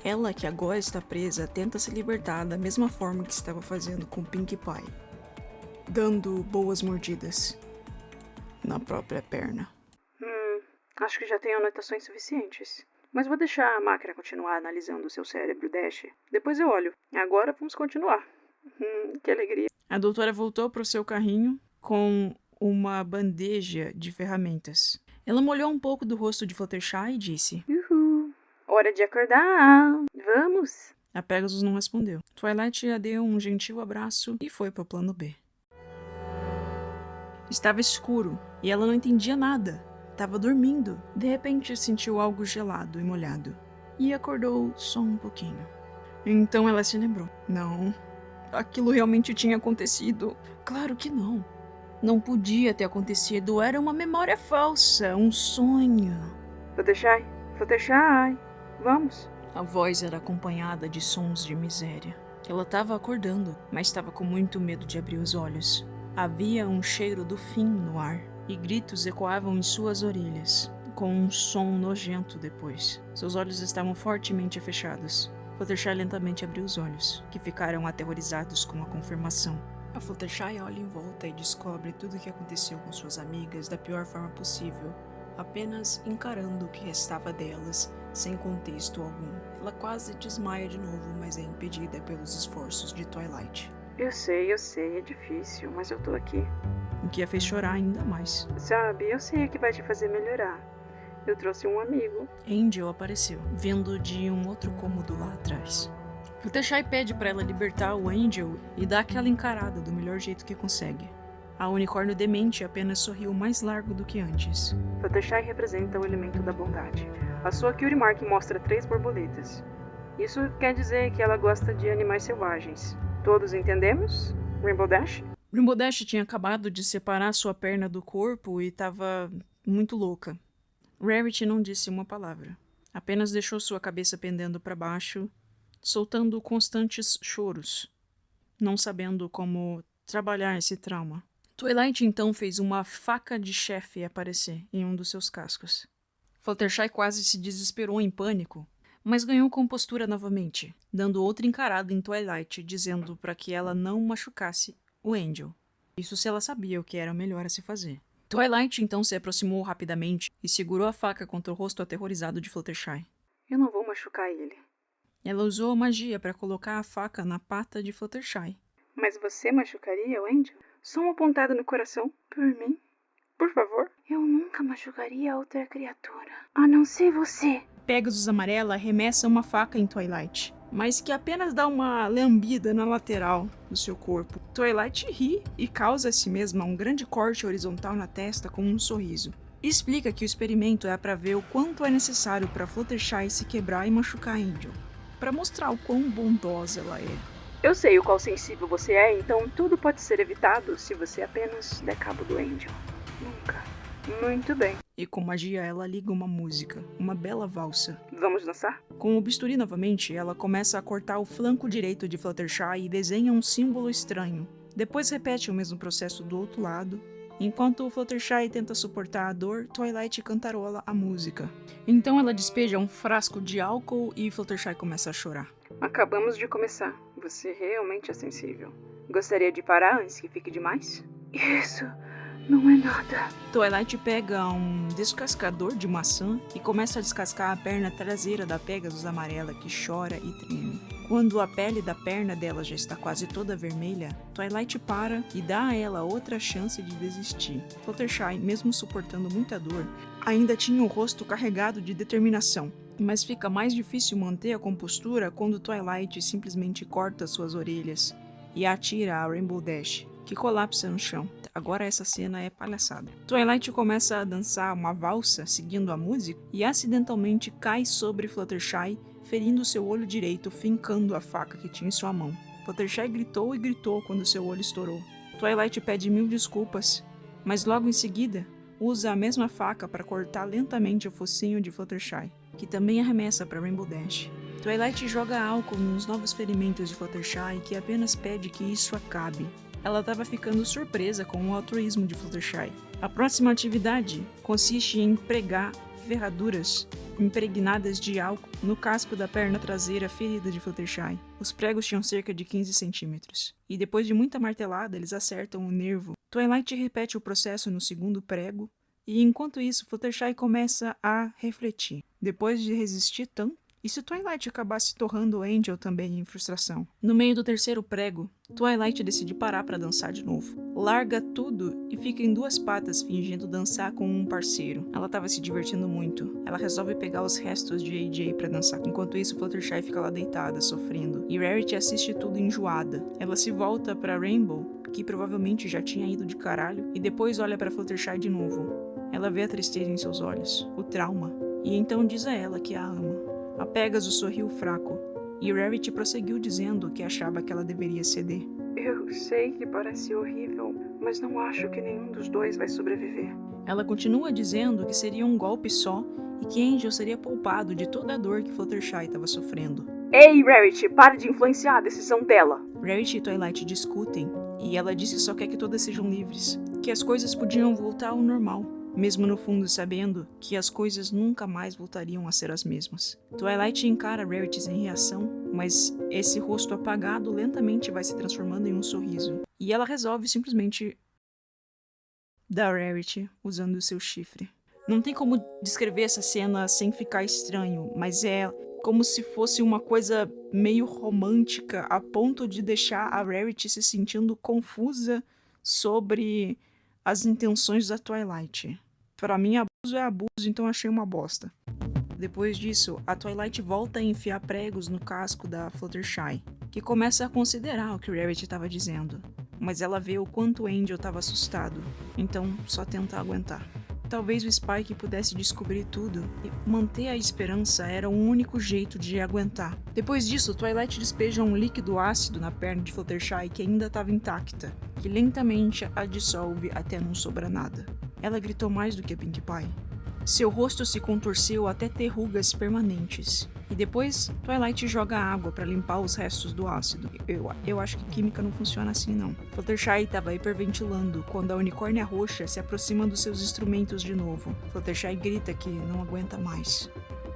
ela que agora está presa tenta se libertar da mesma forma que estava fazendo com Pinkie Pie, dando boas mordidas na própria perna. Acho que já tenho anotações suficientes. Mas vou deixar a máquina continuar analisando o seu cérebro, Dash. Depois eu olho. Agora vamos continuar. Que alegria. A doutora voltou para o seu carrinho com uma bandeja de ferramentas. Ela molhou um pouco do rosto de Fluttershy e disse: Hora de acordar. Vamos. A Pegasus não respondeu. Twilight a deu um gentil abraço e foi para o plano B. Estava escuro e ela não entendia nada. Estava dormindo. De repente sentiu algo gelado e molhado. E acordou só um pouquinho. Então ela se lembrou. Não, aquilo realmente tinha acontecido. Claro que não. Não podia ter acontecido. Era uma memória falsa, um sonho. Fluttershy, vamos. A voz era acompanhada de sons de miséria. Ela estava acordando, mas estava com muito medo de abrir os olhos. Havia um cheiro do fim no ar, e gritos ecoavam em suas orelhas, com um som nojento depois. Seus olhos estavam fortemente fechados. Fluttershy lentamente abriu os olhos, que ficaram aterrorizados com a confirmação. A Fluttershy olha em volta e descobre tudo o que aconteceu com suas amigas da pior forma possível, apenas encarando o que restava delas, sem contexto algum. Ela quase desmaia de novo, mas é impedida pelos esforços de Twilight. Eu sei, é difícil, mas eu tô aqui. O que a fez chorar ainda mais. Sabe, eu sei o que vai te fazer melhorar. Eu trouxe um amigo. Angel apareceu, vindo de um outro cômodo lá atrás. Fluttershy pede para ela libertar o Angel e dá aquela encarada do melhor jeito que consegue. A unicórnio demente apenas sorriu mais largo do que antes. Fluttershy representa o elemento da bondade. A sua Cutie Mark mostra 3 borboletas. Isso quer dizer que ela gosta de animais selvagens. Todos entendemos? Rainbow Dash? Rainbow Dash tinha acabado de separar sua perna do corpo e estava muito louca. Rarity não disse uma palavra. Apenas deixou sua cabeça pendendo para baixo, soltando constantes choros, não sabendo como trabalhar esse trauma. Twilight então fez uma faca de chefe aparecer em um dos seus cascos. Fluttershy quase se desesperou em pânico, mas ganhou compostura novamente, dando outra encarada em Twilight, dizendo para que ela não machucasse o Angel. Isso se ela sabia o que era o melhor a se fazer. Twilight então se aproximou rapidamente e segurou a faca contra o rosto aterrorizado de Fluttershy. Eu não vou machucar ele. Ela usou a magia para colocar a faca na pata de Fluttershy. Mas você machucaria o Angel? Só uma pontada no coração, por mim? Por favor? Eu nunca machucaria outra criatura, a não ser você. Pegasus Amarela arremessa uma faca em Twilight, mas que apenas dá uma lambida na lateral do seu corpo. Twilight ri e causa a si mesma um grande corte horizontal na testa com um sorriso. E explica que o experimento é para ver o quanto é necessário para Fluttershy se quebrar e machucar Angel, para mostrar o quão bondosa ela é. Eu sei o qual sensível você é, então tudo pode ser evitado se você apenas der cabo do Angel. Nunca. Muito bem. E com magia ela liga uma música, uma bela valsa. Vamos dançar? Com o bisturi novamente, ela começa a cortar o flanco direito de Fluttershy e desenha um símbolo estranho. Depois repete o mesmo processo do outro lado. Enquanto Fluttershy tenta suportar a dor, Twilight cantarola a música. Então ela despeja um frasco de álcool e Fluttershy começa a chorar. Acabamos de começar. Você realmente é sensível. Gostaria de parar antes que fique demais? Isso não é nada. Twilight pega um descascador de maçã e começa a descascar a perna traseira da Pegasus Amarela, que chora e treme. Quando a pele da perna dela já está quase toda vermelha, Twilight para e dá a ela outra chance de desistir. Fluttershy, mesmo suportando muita dor, ainda tinha o rosto carregado de determinação. Mas fica mais difícil manter a compostura quando Twilight simplesmente corta suas orelhas e atira a Rainbow Dash, que colapsa no chão. Agora essa cena é palhaçada. Twilight começa a dançar uma valsa seguindo a música e acidentalmente cai sobre Fluttershy, ferindo seu olho direito, fincando a faca que tinha em sua mão. Fluttershy gritou e gritou quando seu olho estourou. Twilight pede 1000 desculpas, mas logo em seguida usa a mesma faca para cortar lentamente o focinho de Fluttershy, que também arremessa para Rainbow Dash. Twilight joga álcool nos novos ferimentos de Fluttershy, que apenas pede que isso acabe. Ela estava ficando surpresa com o altruísmo de Fluttershy. A próxima atividade consiste em pregar ferraduras impregnadas de álcool no casco da perna traseira ferida de Fluttershy. Os pregos tinham cerca de 15 centímetros, e depois de muita martelada eles acertam o nervo. Twilight repete o processo no segundo prego, e enquanto isso Fluttershy começa a refletir. Depois de resistir tanto, e se Twilight acabasse torrando o Angel também em frustração? No meio do terceiro prego, Twilight decide parar para dançar de novo. Larga tudo e fica em 2 patas fingindo dançar com um parceiro. Ela estava se divertindo muito. Ela resolve pegar os restos de AJ para dançar. Enquanto isso, Fluttershy fica lá deitada, sofrendo. E Rarity assiste tudo enjoada. Ela se volta para Rainbow, que provavelmente já tinha ido de caralho, e depois olha para Fluttershy de novo. Ela vê a tristeza em seus olhos, o trauma, e então diz a ela que a ama. A Pegasus sorriu fraco, e Rarity prosseguiu dizendo que achava que ela deveria ceder. Eu sei que parece horrível, mas não acho que nenhum dos dois vai sobreviver. Ela continua dizendo que seria um golpe só e que Angel seria poupado de toda a dor que Fluttershy estava sofrendo. Ei, Rarity, pare de influenciar a decisão dela. Rarity e Twilight discutem, e ela diz que só quer que todas sejam livres, que as coisas podiam voltar ao normal, mesmo no fundo sabendo que as coisas nunca mais voltariam a ser as mesmas. Twilight encara Rarity em reação, mas esse rosto apagado lentamente vai se transformando em um sorriso. E ela resolve simplesmente dar Rarity usando o seu chifre. Não tem como descrever essa cena sem ficar estranho, mas é como se fosse uma coisa meio romântica, a ponto de deixar a Rarity se sentindo confusa sobre as intenções da Twilight. Pra mim, abuso é abuso, então achei uma bosta. Depois disso, a Twilight volta a enfiar pregos no casco da Fluttershy, que começa a considerar o que Rarity estava dizendo, mas ela vê o quanto Angel estava assustado, então só tenta aguentar. talvez o Spike pudesse descobrir tudo, e manter a esperança era o único jeito de aguentar. Depois disso, Twilight despeja um líquido ácido na perna de Fluttershy que ainda estava intacta, que lentamente a dissolve até não sobrar nada. Ela gritou mais do que Pinkie Pie. Seu rosto se contorceu até ter rugas permanentes. E depois, Twilight joga água para limpar os restos do ácido. Eu acho que química não funciona assim, não. Fluttershy estava hiperventilando quando a unicórnia roxa se aproxima dos seus instrumentos de novo. Fluttershy grita que não aguenta mais.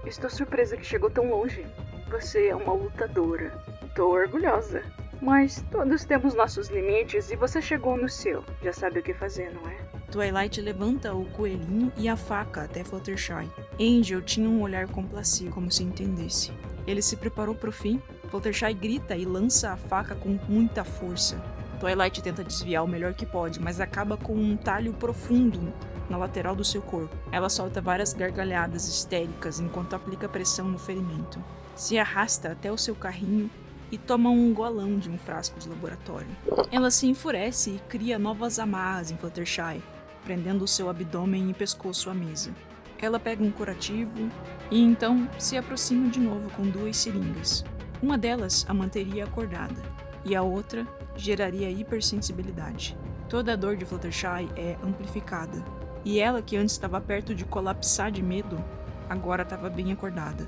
Estou surpresa que chegou tão longe. Você é uma lutadora. Tô orgulhosa. Mas todos temos nossos limites e você chegou no seu. Já sabe o que fazer, não é? Twilight levanta o coelhinho e a faca até Fluttershy. Angel tinha um olhar complacido, como se entendesse. Ele se preparou para o fim. Fluttershy grita e lança a faca com muita força. Twilight tenta desviar o melhor que pode, mas acaba com um talho profundo na lateral do seu corpo. Ela solta várias gargalhadas histéricas enquanto aplica pressão no ferimento. Se arrasta até o seu carrinho e toma um golão de um frasco de laboratório. Ela se enfurece e cria novas amarras em Fluttershy, prendendo o seu abdômen e pescoço à mesa. Ela pega um curativo e então se aproxima de novo com 2 seringas. Uma delas a manteria acordada e a outra geraria hipersensibilidade. Toda a dor de Fluttershy é amplificada e ela, que antes estava perto de colapsar de medo, agora estava bem acordada.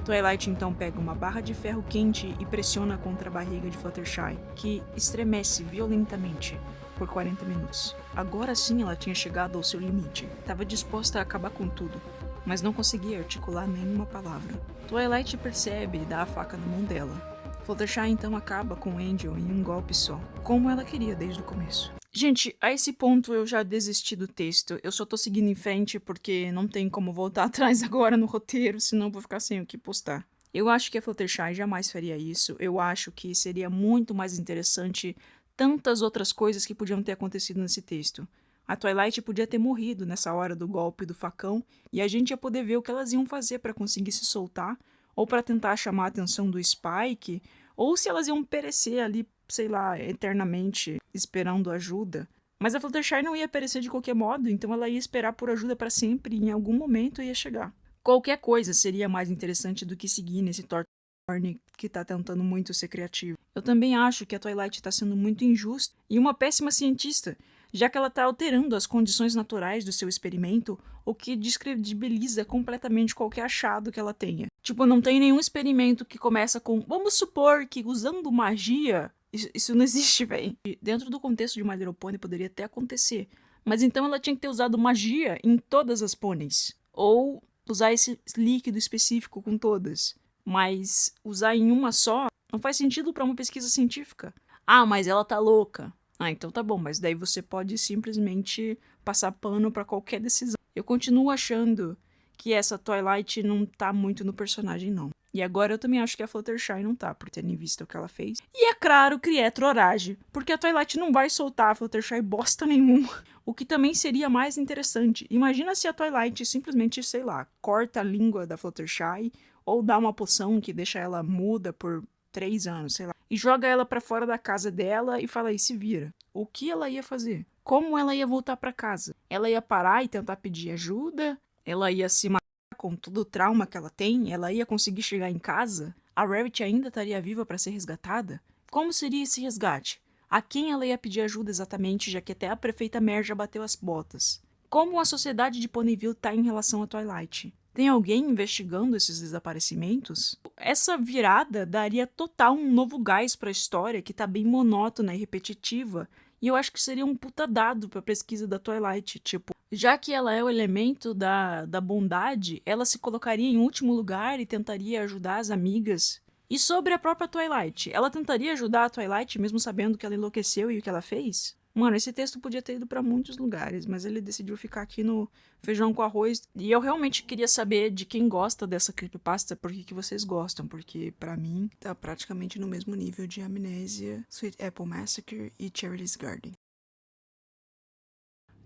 Twilight então pega uma barra de ferro quente e pressiona contra a barriga de Fluttershy, que estremece violentamente por 40 minutos. Agora sim ela tinha chegado ao seu limite. Estava disposta a acabar com tudo, mas não conseguia articular nenhuma palavra. Twilight percebe e dá a faca na mão dela. Fluttershy então acaba com Angel em um golpe só, como ela queria desde o começo. Gente, a esse ponto eu já desisti do texto. Eu só tô seguindo em frente porque não tem como voltar atrás agora no roteiro, senão vou ficar sem o que postar. Eu acho que a Fluttershy jamais faria isso. Eu acho que seria muito mais interessante tantas outras coisas que podiam ter acontecido nesse texto. A Twilight podia ter morrido nessa hora do golpe do facão e a gente ia poder ver o que elas iam fazer para conseguir se soltar, ou para tentar chamar a atenção do Spike, ou se elas iam perecer ali, sei lá, eternamente esperando ajuda. Mas a Fluttershy não ia perecer de qualquer modo, então ela ia esperar por ajuda para sempre e em algum momento ia chegar. Qualquer coisa seria mais interessante do que seguir nesse Thorny que tá tentando muito ser criativo. Eu também acho que a Twilight tá sendo muito injusta e uma péssima cientista, já que ela tá alterando as condições naturais do seu experimento, o que descredibiliza completamente qualquer achado que ela tenha. Tipo, não tem nenhum experimento que começa com vamos supor que usando magia. Isso não existe, velho. Dentro do contexto de My Little Pony poderia até acontecer, mas então ela tinha que ter usado magia em todas as pôneis. Ou usar esse líquido específico com todas. Mas usar em uma só não faz sentido para uma pesquisa científica. Ah, mas ela tá louca. Ah, então tá bom, mas daí você pode simplesmente passar pano pra qualquer decisão. Eu continuo achando que essa Twilight não tá muito no personagem, não. E agora eu também acho que a Fluttershy não tá, por terem visto o que ela fez. E é claro que é trollagem, porque a Twilight não vai soltar a Fluttershy bosta nenhuma. O que também seria mais interessante. Imagina se a Twilight simplesmente, sei lá, corta a língua da Fluttershy, ou dá uma poção que deixa ela muda por 3 anos, sei lá, e joga ela pra fora da casa dela e fala aí, se vira. O que ela ia fazer? Como ela ia voltar pra casa? Ela ia parar e tentar pedir ajuda? Ela ia se matar com todo o trauma que ela tem? Ela ia conseguir chegar em casa? A Rarity ainda estaria viva pra ser resgatada? Como seria esse resgate? A quem ela ia pedir ajuda exatamente, já que até a prefeita Mare já bateu as botas? Como a sociedade de Ponyville tá em relação a Twilight? Tem alguém investigando esses desaparecimentos? Essa virada daria total um novo gás pra história, que tá bem monótona e repetitiva, e eu acho que seria um puta dado pra pesquisa da Twilight. Tipo, já que ela é o elemento da bondade, ela se colocaria em último lugar e tentaria ajudar as amigas. E sobre a própria Twilight, ela tentaria ajudar a Twilight mesmo sabendo que ela enlouqueceu e o que ela fez? Mano, esse texto podia ter ido pra muitos lugares, mas ele decidiu ficar aqui no feijão com arroz. E eu realmente queria saber de quem gosta dessa creepypasta, por que vocês gostam, porque pra mim tá praticamente no mesmo nível de Amnésia, Sweet Apple Massacre e Charity's Garden.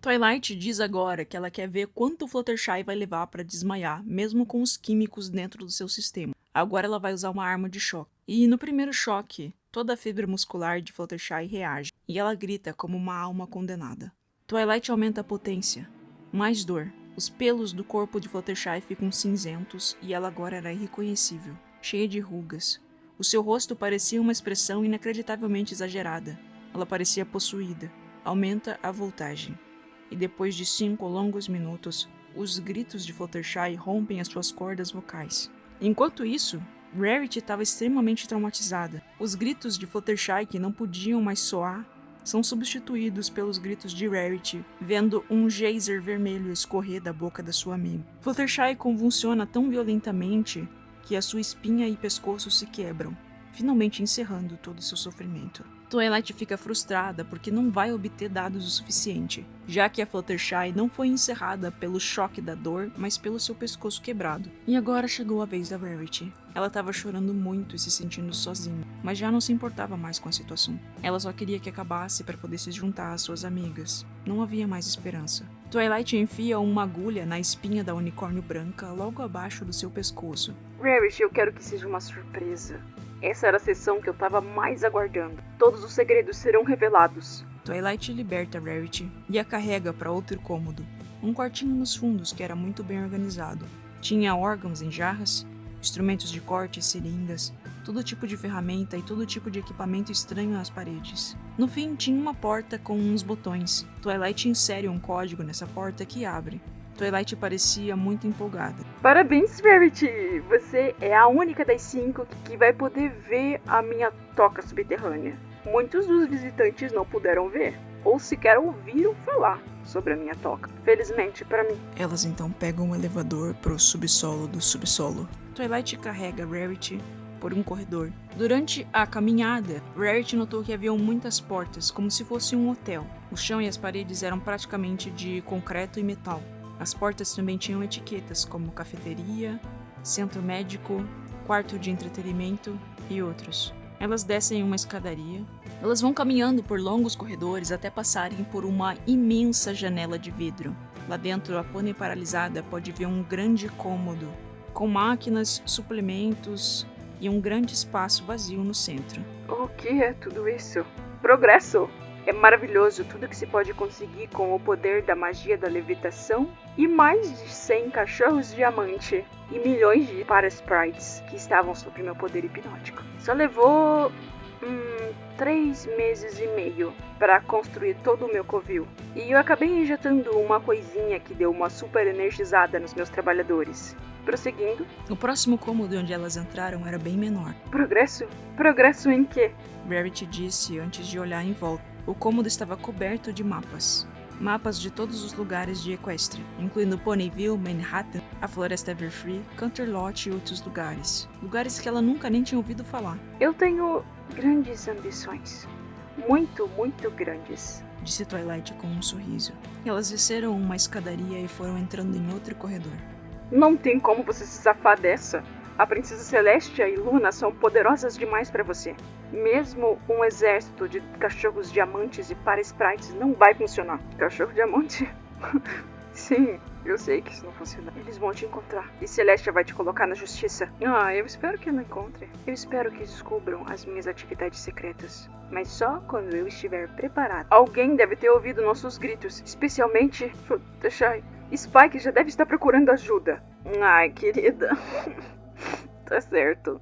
Twilight diz agora que ela quer ver quanto Fluttershy vai levar pra desmaiar, mesmo com os químicos dentro do seu sistema. Agora ela vai usar uma arma de choque. E no primeiro choque, toda a fibra muscular de Fluttershy reage, e ela grita como uma alma condenada. Twilight aumenta a potência, mais dor, Os pelos do corpo de Fluttershy ficam cinzentos e ela agora era irreconhecível, cheia de rugas. O seu rosto parecia uma expressão inacreditavelmente exagerada. Ela parecia possuída. Aumenta a voltagem. E depois de 5 longos minutos, os gritos de Fluttershy rompem as suas cordas vocais. Enquanto isso, Rarity estava extremamente traumatizada. Os gritos de Fluttershy que não podiam mais soar são substituídos pelos gritos de Rarity, vendo um geyser vermelho escorrer da boca da sua amiga. Fluttershy convulsiona tão violentamente que a sua espinha e pescoço se quebram, finalmente encerrando todo o seu sofrimento. Twilight fica frustrada porque não vai obter dados o suficiente, já que a Fluttershy não foi encerrada pelo choque da dor, mas pelo seu pescoço quebrado. E agora chegou a vez da Rarity. Ela estava chorando muito e se sentindo sozinha, mas já não se importava mais com a situação. Ela só queria que acabasse para poder se juntar às suas amigas. Não havia mais esperança. Twilight enfia uma agulha na espinha da unicórnio branca logo abaixo do seu pescoço. Rarity, eu quero que seja uma surpresa. Essa era a sessão que eu tava mais aguardando. Todos os segredos serão revelados. Twilight liberta Rarity e a carrega para outro cômodo, um quartinho nos fundos que era muito bem organizado. Tinha órgãos em jarras, instrumentos de corte, seringas, todo tipo de ferramenta e todo tipo de equipamento estranho nas paredes. No fim, tinha uma porta com uns botões. Twilight insere um código nessa porta que abre. Twilight parecia muito empolgada. Parabéns, Rarity! Você é a única das 5 que vai poder ver a minha toca subterrânea. Muitos dos visitantes não puderam ver, ou sequer ouviram falar sobre a minha toca. Felizmente para mim. Elas então pegam um elevador pro subsolo do subsolo. Twilight carrega Rarity por um corredor. Durante a caminhada, Rarity notou que haviam muitas portas, como se fosse um hotel. O chão e as paredes eram praticamente de concreto e metal. As portas também tinham etiquetas como cafeteria, centro médico, quarto de entretenimento e outros. Elas descem uma escadaria. Elas vão caminhando por longos corredores até passarem por uma imensa janela de vidro. Lá dentro, a pônei paralisada pode ver um grande cômodo, com máquinas, suplementos e um grande espaço vazio no centro. O que é tudo isso? Progresso! É maravilhoso tudo que se pode conseguir com o poder da magia da levitação e mais de 100 cachorros diamante e milhões de Parasprites que estavam sob meu poder hipnótico. Só levou 3 meses e meio para construir todo o meu covil. E eu acabei injetando uma coisinha que deu uma super energizada nos meus trabalhadores. Prosseguindo. O próximo cômodo onde elas entraram era bem menor. Progresso? Progresso em quê? Rarity disse antes de olhar em volta. O cômodo estava coberto de mapas. Mapas de todos os lugares de Equestria, incluindo Ponyville, Manhattan, a Floresta Everfree, Canterlot e outros lugares. Lugares que ela nunca nem tinha ouvido falar. Eu tenho grandes ambições. Muito, muito grandes. Disse Twilight com um sorriso. Elas desceram uma escadaria e foram entrando em outro corredor. Não tem como você se safar dessa. A Princesa Celestia e Luna são poderosas demais para você. Mesmo um exército de cachorros diamantes e Parasprites não vai funcionar. Cachorro diamante? Sim, eu sei que isso não funciona. Eles vão te encontrar. E Celestia vai te colocar na justiça. Eu espero que não encontre. Eu espero que descubram as minhas atividades secretas. Mas só quando eu estiver preparado. Alguém deve ter ouvido nossos gritos. Especialmente Fluttershy. Spike já deve estar procurando ajuda. Ai, querida. Tá certo.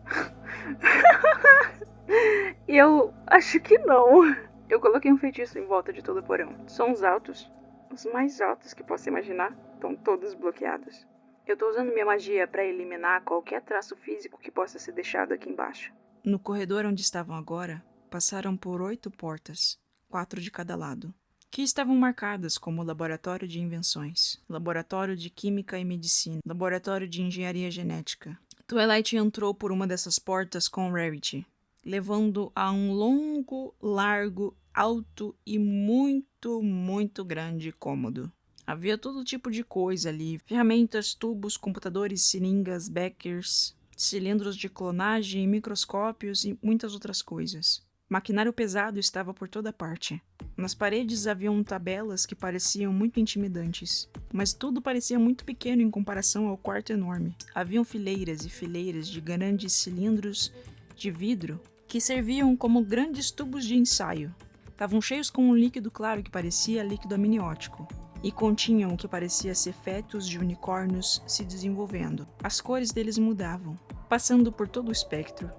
Eu acho que não. Eu coloquei um feitiço em volta de todo o porão. Sons altos, os mais altos que possa imaginar, estão todos bloqueados. Eu tô usando minha magia para eliminar qualquer traço físico que possa ser deixado aqui embaixo. No corredor onde estavam agora, passaram por 8 portas, 4 de cada lado, que estavam marcadas como Laboratório de Invenções, Laboratório de Química e Medicina, Laboratório de Engenharia Genética. Twilight entrou por uma dessas portas com Rarity, levando a um longo, largo, alto e muito, muito grande cômodo. Havia todo tipo de coisa ali, ferramentas, tubos, computadores, seringas, beckers, cilindros de clonagem, microscópios e muitas outras coisas. Maquinário pesado estava por toda parte. Nas paredes haviam tabelas que pareciam muito intimidantes, mas tudo parecia muito pequeno em comparação ao quarto enorme. Haviam fileiras e fileiras de grandes cilindros de vidro que serviam como grandes tubos de ensaio. Estavam cheios com um líquido claro que parecia líquido amniótico. e continham o que parecia ser fetos de unicórnios se desenvolvendo. As cores deles mudavam, passando por todo o espectro.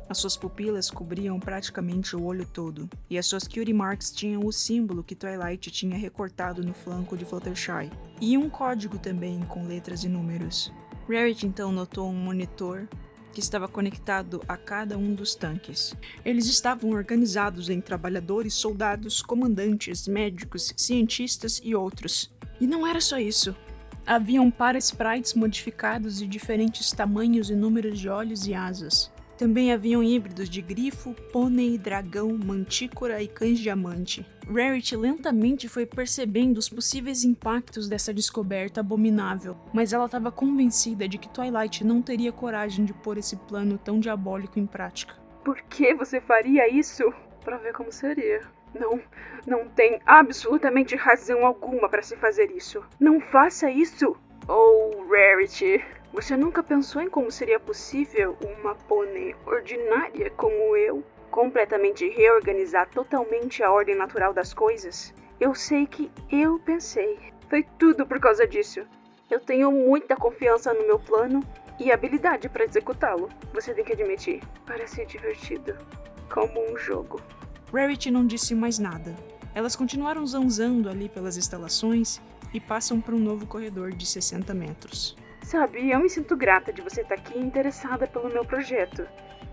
As suas pupilas cobriam praticamente o olho todo, e as suas cutie marks tinham o símbolo que Twilight tinha recortado no flanco de Fluttershy, e um código também com letras e números. Rarity então notou um monitor que estava conectado a cada um dos tanques. Eles estavam organizados em trabalhadores, soldados, comandantes, médicos, cientistas e outros. E não era só isso. Haviam para-sprites modificados de diferentes tamanhos e números de olhos e asas. Também haviam híbridos de grifo, pônei, dragão, mantícora e cães diamante. Rarity lentamente foi percebendo os possíveis impactos dessa descoberta abominável, mas ela estava convencida de que Twilight não teria coragem de pôr esse plano tão diabólico em prática. Por que você faria isso? Pra ver como seria. Não tem absolutamente razão alguma para se fazer isso. Não faça isso! Oh, Rarity, você nunca pensou em como seria possível uma pônei ordinária como eu completamente reorganizar totalmente a ordem natural das coisas? Eu sei que eu pensei. Foi tudo por causa disso. Eu tenho muita confiança no meu plano e habilidade para executá-lo. Você tem que admitir, parece divertido. Como um jogo. Rarity não disse mais nada. Elas continuaram zanzando ali pelas instalações e passam por um novo corredor de 60 metros. Sabe, eu me sinto grata de você estar aqui interessada pelo meu projeto.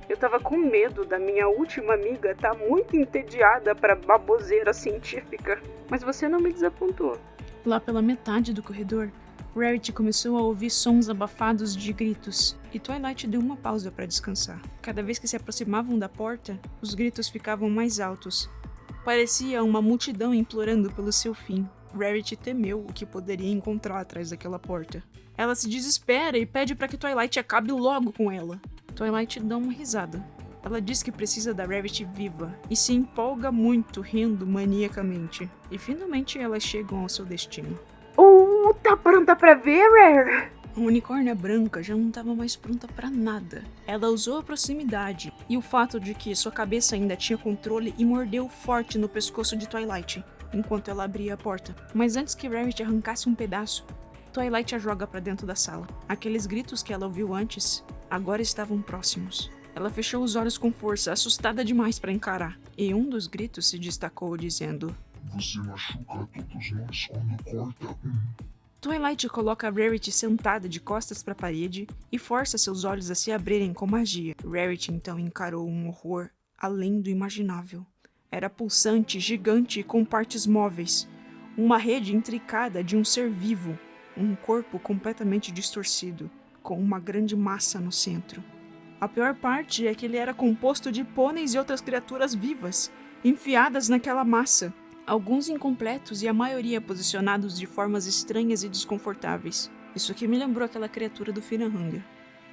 Eu tava com medo da minha última amiga estar muito entediada para baboseira científica, mas você não me desapontou. Lá pela metade do corredor, Rarity começou a ouvir sons abafados de gritos, e Twilight deu uma pausa para descansar. Cada vez que se aproximavam da porta, os gritos ficavam mais altos. Parecia uma multidão implorando pelo seu fim. Rarity temeu o que poderia encontrar atrás daquela porta. Ela se desespera e pede para que Twilight acabe logo com ela. Twilight dá uma risada. Ela diz que precisa da Rarity viva e se empolga muito, rindo maniacamente. E finalmente elas chegam ao seu destino. Tá pronta pra ver, Rare? A unicórnia branca já não estava mais pronta para nada. Ela usou a proximidade e o fato de que sua cabeça ainda tinha controle e mordeu forte no pescoço de Twilight, enquanto ela abria a porta. Mas antes que Rarity arrancasse um pedaço, Twilight a joga para dentro da sala. Aqueles gritos que ela ouviu antes, agora estavam próximos. Ela fechou os olhos com força, assustada demais para encarar. E um dos gritos se destacou dizendo: "Você machuca todos nós quando corta um." Twilight coloca Rarity sentada de costas para a parede e força seus olhos a se abrirem com magia. Rarity então encarou um horror além do imaginável. Era pulsante, gigante e com partes móveis. Uma rede intricada de um ser vivo. Um corpo completamente distorcido, com uma grande massa no centro. A pior parte é que ele era composto de pôneis e outras criaturas vivas, enfiadas naquela massa. Alguns incompletos e a maioria posicionados de formas estranhas e desconfortáveis. Isso aqui me lembrou aquela criatura do Firanhunger.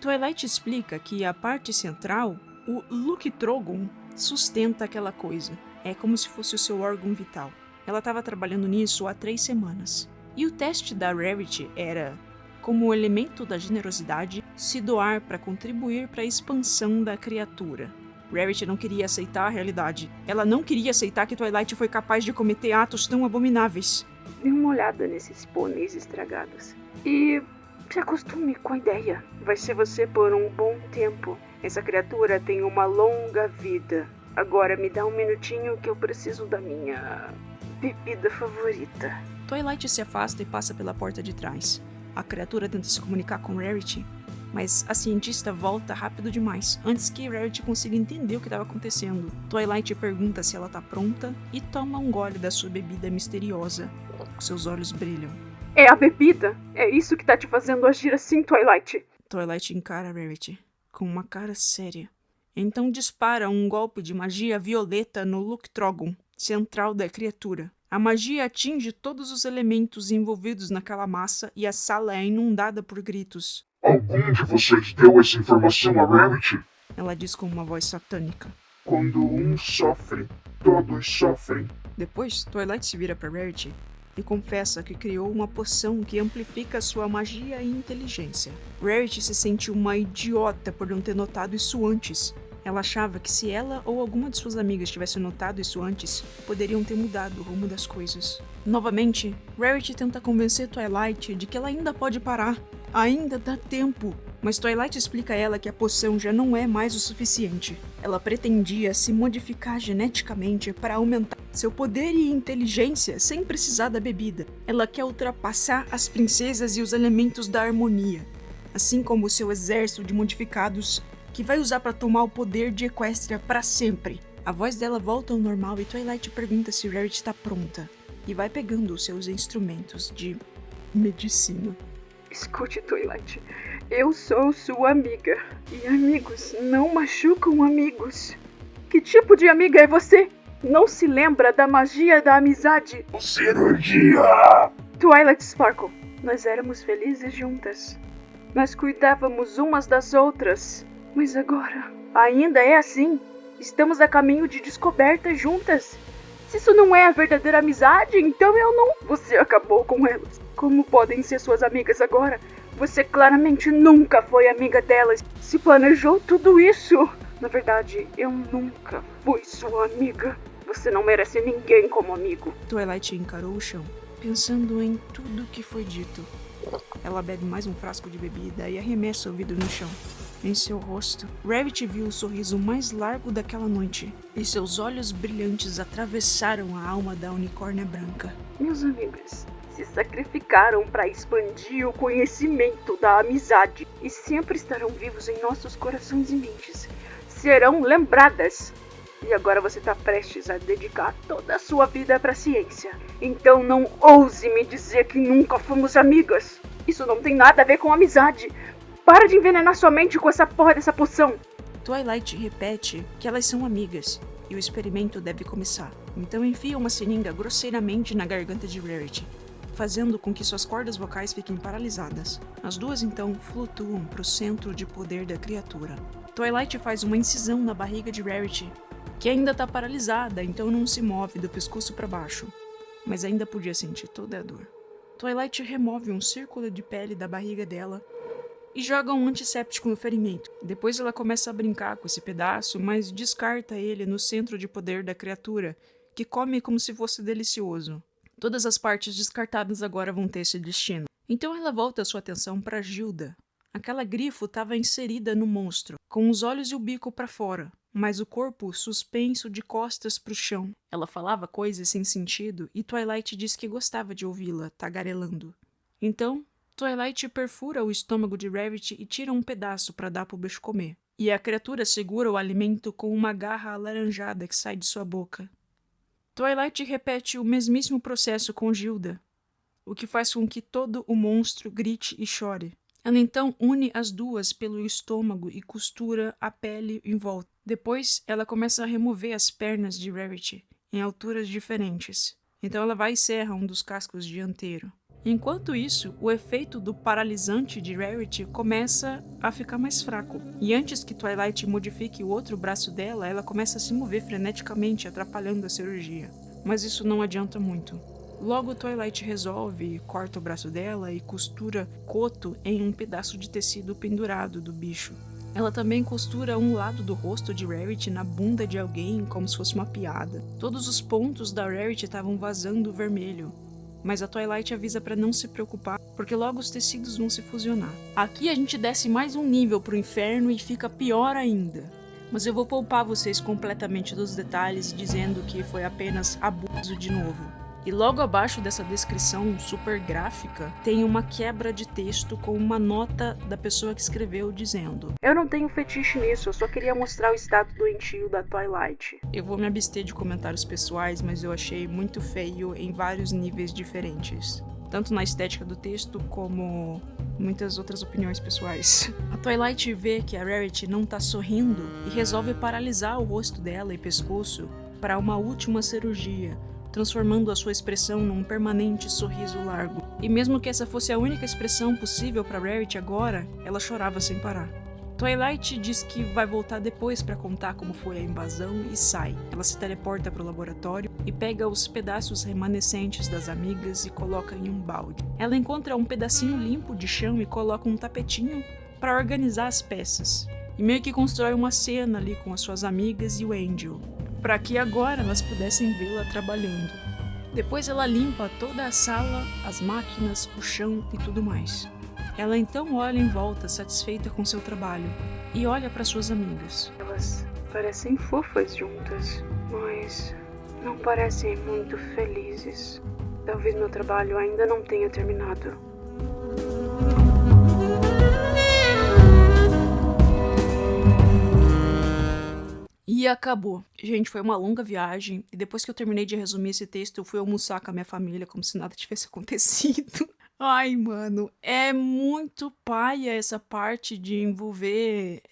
Twilight explica que a parte central, o Luktrogon, sustenta aquela coisa. É como se fosse o seu órgão vital. Ela estava trabalhando nisso há 3 semanas. E o teste da Rarity era, como elemento da generosidade, se doar para contribuir para a expansão da criatura. Rarity não queria aceitar a realidade. Ela não queria aceitar que Twilight foi capaz de cometer atos tão abomináveis. Dê uma olhada nesses pôneis estragados. E se acostume com a ideia. Vai ser você por um bom tempo. Essa criatura tem uma longa vida. Agora me dá um minutinho que eu preciso da minha bebida favorita. Twilight se afasta e passa pela porta de trás. A criatura tenta se comunicar com Rarity, mas a cientista volta rápido demais, antes que Rarity consiga entender o que estava acontecendo. Twilight pergunta se ela está pronta e toma um gole da sua bebida misteriosa. Seus olhos brilham. É a bebida? É isso que tá te fazendo agir assim, Twilight? Twilight encara Rarity com uma cara séria. Então dispara um golpe de magia violeta no Luktrogon, central da criatura. A magia atinge todos os elementos envolvidos naquela massa e a sala é inundada por gritos. "Algum de vocês deu essa informação a Rarity?" Ela diz com uma voz satânica. "Quando um sofre, todos sofrem." Depois, Twilight se vira para Rarity e confessa que criou uma poção que amplifica sua magia e inteligência. Rarity se sente uma idiota por não ter notado isso antes. Ela achava que se ela ou alguma de suas amigas tivesse notado isso antes, poderiam ter mudado o rumo das coisas. Novamente, Rarity tenta convencer Twilight de que ela ainda pode parar. Ainda dá tempo. Mas Twilight explica a ela que a poção já não é mais o suficiente. Ela pretendia se modificar geneticamente para aumentar seu poder e inteligência sem precisar da bebida. Ela quer ultrapassar as princesas e os elementos da harmonia, assim como seu exército de modificados que vai usar para tomar o poder de Equestria para sempre. A voz dela volta ao normal e Twilight pergunta se Rarity está pronta e vai pegando os seus instrumentos de medicina. Escute, Twilight. Eu sou sua amiga. E amigos não machucam amigos. Que tipo de amiga é você? Não se lembra da magia da amizade? Cirurgia! Twilight Sparkle, nós éramos felizes juntas. Nós cuidávamos umas das outras. Mas agora, ainda é assim? Estamos a caminho de descoberta juntas. Se isso não é a verdadeira amizade, então eu não... Você acabou com elas. Como podem ser suas amigas agora? Você claramente nunca foi amiga delas. Se planejou tudo isso. Na verdade, eu nunca fui sua amiga. Você não merece ninguém como amigo. Twilight encarou o chão, pensando em tudo que foi dito. Ela bebe mais um frasco de bebida e arremessa o vidro no chão. Em seu rosto, Rarity viu o sorriso mais largo daquela noite, e seus olhos brilhantes atravessaram a alma da unicórnia branca. Meus amigos se sacrificaram para expandir o conhecimento da amizade e sempre estarão vivos em nossos corações e mentes. Serão lembradas. E agora você está prestes a dedicar toda a sua vida para a ciência. Então não ouse me dizer que nunca fomos amigas. Isso não tem nada a ver com amizade. Para de envenenar sua mente com essa porra dessa poção. Twilight repete que elas são amigas e o experimento deve começar. Então enfia uma seringa grosseiramente na garganta de Rarity, fazendo com que suas cordas vocais fiquem paralisadas. As duas então flutuam para o centro de poder da criatura. Twilight faz uma incisão na barriga de Rarity, que ainda está paralisada, então não se move do pescoço para baixo, mas ainda podia sentir toda a dor. Twilight remove um círculo de pele da barriga dela e joga um antisséptico no ferimento. Depois ela começa a brincar com esse pedaço, mas descarta ele no centro de poder da criatura, que come como se fosse delicioso. Todas as partes descartadas agora vão ter esse destino. Então ela volta sua atenção para Gilda. Aquela grifo estava inserida no monstro, com os olhos e o bico para fora, mas o corpo suspenso de costas para o chão. Ela falava coisas sem sentido e Twilight disse que gostava de ouvi-la tagarelando. Então, Twilight perfura o estômago de Rarity e tira um pedaço para dar para o bicho comer. E a criatura segura o alimento com uma garra alaranjada que sai de sua boca. Twilight repete o mesmíssimo processo com Gilda, o que faz com que todo o monstro grite e chore. Ela então une as duas pelo estômago e costura a pele em volta. Depois, ela começa a remover as pernas de Rarity, em alturas diferentes. Então ela vai e serra um dos cascos dianteiro. Enquanto isso, o efeito do paralisante de Rarity começa a ficar mais fraco. E antes que Twilight modifique o outro braço dela, ela começa a se mover freneticamente, atrapalhando a cirurgia. Mas isso não adianta muito. Logo, Twilight resolve, corta o braço dela e costura coto em um pedaço de tecido pendurado do bicho. Ela também costura um lado do rosto de Rarity na bunda de alguém, como se fosse uma piada. Todos os pontos da Rarity estavam vazando vermelho, mas a Twilight avisa para não se preocupar, porque logo os tecidos vão se fusionar. Aqui a gente desce mais um nível pro inferno e fica pior ainda. Mas eu vou poupar vocês completamente dos detalhes, dizendo que foi apenas abuso de novo. E logo abaixo dessa descrição super gráfica, tem uma quebra de texto com uma nota da pessoa que escreveu dizendo: Eu não tenho fetiche nisso, eu só queria mostrar o estado doentio da Twilight. Eu vou me abster de comentários pessoais, mas eu achei muito feio em vários níveis diferentes. Tanto na estética do texto, como muitas outras opiniões pessoais. A Twilight vê que a Rarity não tá sorrindo e resolve paralisar o rosto dela e pescoço para uma última cirurgia, transformando a sua expressão num permanente sorriso largo. E mesmo que essa fosse a única expressão possível para Rarity agora, ela chorava sem parar. Twilight diz que vai voltar depois para contar como foi a invasão e sai. Ela se teleporta para o laboratório e pega os pedaços remanescentes das amigas e coloca em um balde. Ela encontra um pedacinho limpo de chão e coloca um tapetinho para organizar as peças. e meio que constrói uma cena ali com as suas amigas e o Angel, para que agora elas pudessem vê-la trabalhando. Depois ela limpa toda a sala, as máquinas, o chão e tudo mais. Ela então olha em volta, satisfeita com seu trabalho, e olha para suas amigas. Elas parecem fofas juntas, mas não parecem muito felizes. Talvez meu trabalho ainda não tenha terminado. E acabou. Gente, foi uma longa viagem, e depois que eu terminei de resumir esse texto, eu fui almoçar com a minha família como se nada tivesse acontecido. Ai, mano, é muito paia essa parte de envolver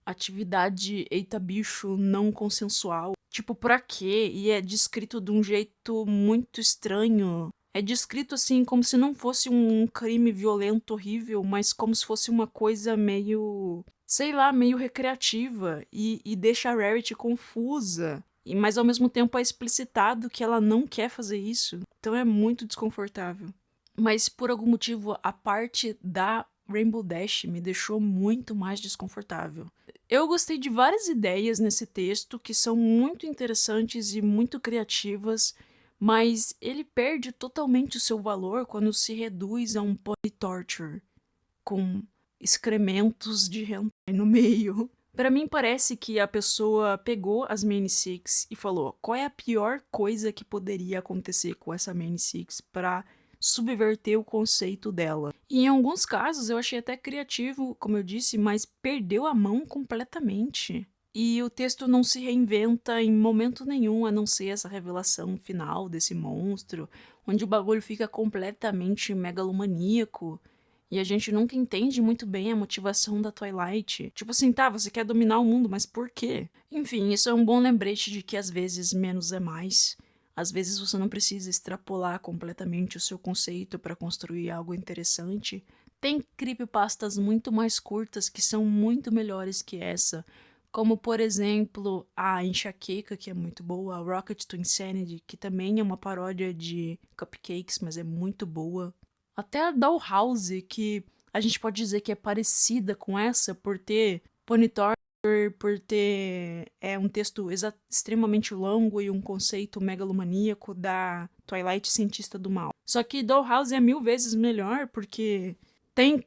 atividade eita bicho não consensual. Tipo, pra quê? E é descrito de um jeito muito estranho. É descrito assim como se não fosse um crime violento horrível, mas como se fosse uma coisa meio, sei lá, meio recreativa e deixa a Rarity confusa. Mas ao mesmo tempo é explicitado que ela não quer fazer isso. Então é muito desconfortável. Mas por algum motivo a parte da Rainbow Dash me deixou muito mais desconfortável. Eu gostei de várias ideias nesse texto que são muito interessantes e muito criativas, mas ele perde totalmente o seu valor quando se reduz a um pony torture, com excrementos de hentai no meio. Pra mim parece que a pessoa pegou as Main Six e falou qual é a pior coisa que poderia acontecer com essa Main Six pra subverter o conceito dela. E em alguns casos eu achei até criativo, como eu disse, mas perdeu a mão completamente. E o texto não se reinventa em momento nenhum, a não ser essa revelação final desse monstro, onde o bagulho fica completamente megalomaníaco. E a gente nunca entende muito bem a motivação da Twilight. Tipo assim, tá, você quer dominar o mundo, mas por quê? Enfim, isso é um bom lembrete de que às vezes menos é mais. Às vezes você não precisa extrapolar completamente o seu conceito para construir algo interessante. Tem creepypastas muito mais curtas que são muito melhores que essa. Como, por exemplo, a Enxaqueca, que é muito boa, a Rocket to Insanity, que também é uma paródia de Cupcakes, mas é muito boa. Até a Dollhouse, que a gente pode dizer que é parecida com essa, por ter Pony Torture, por ter um texto extremamente longo e um conceito megalomaníaco da Twilight cientista do mal. Só que Dollhouse é 1000 vezes melhor, porque tem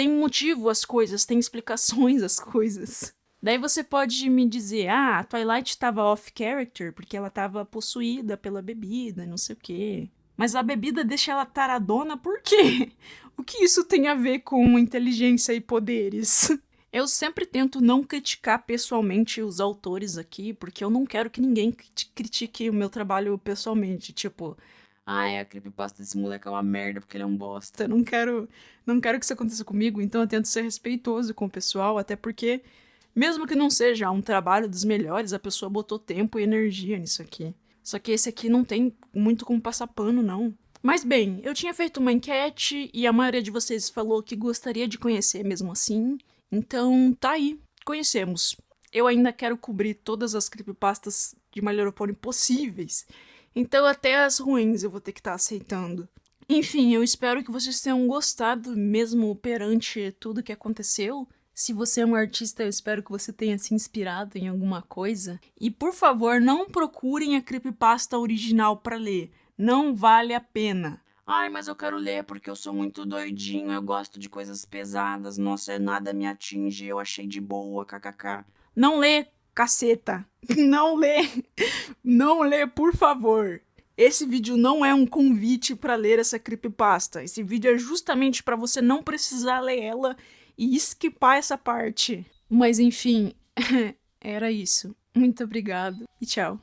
motivo as coisas, tem explicações as coisas. Daí você pode me dizer, a Twilight estava off-character porque ela estava possuída pela bebida, não sei o quê. Mas a bebida deixa ela taradona por quê? O que isso tem a ver com inteligência e poderes? Eu sempre tento não criticar pessoalmente os autores aqui, porque eu não quero que ninguém critique o meu trabalho pessoalmente. Tipo, a creepypasta desse moleque é uma merda porque ele é um bosta. Não quero que isso aconteça comigo, então eu tento ser respeitoso com o pessoal, até porque, mesmo que não seja um trabalho dos melhores, a pessoa botou tempo e energia nisso aqui. Só que esse aqui não tem muito como passar pano, não. Mas bem, eu tinha feito uma enquete e a maioria de vocês falou que gostaria de conhecer mesmo assim. Então, tá aí. Conhecemos. Eu ainda quero cobrir todas as creepypastas de My Little Pony possíveis. Então, até as ruins eu vou ter que estar aceitando. Enfim, eu espero que vocês tenham gostado, mesmo perante tudo que aconteceu. Se você é um artista, eu espero que você tenha se inspirado em alguma coisa. E, por favor, não procurem a creepypasta original pra ler. Não vale a pena. Ai, mas eu quero ler porque eu sou muito doidinho, eu gosto de coisas pesadas, nossa, nada me atinge, eu achei de boa, kkk. Não lê, caceta. Não lê. Não lê, por favor. Esse vídeo não é um convite pra ler essa creepypasta. Esse vídeo é justamente pra você não precisar ler ela e esquipar essa parte. Mas enfim, era isso. Muito obrigado e tchau.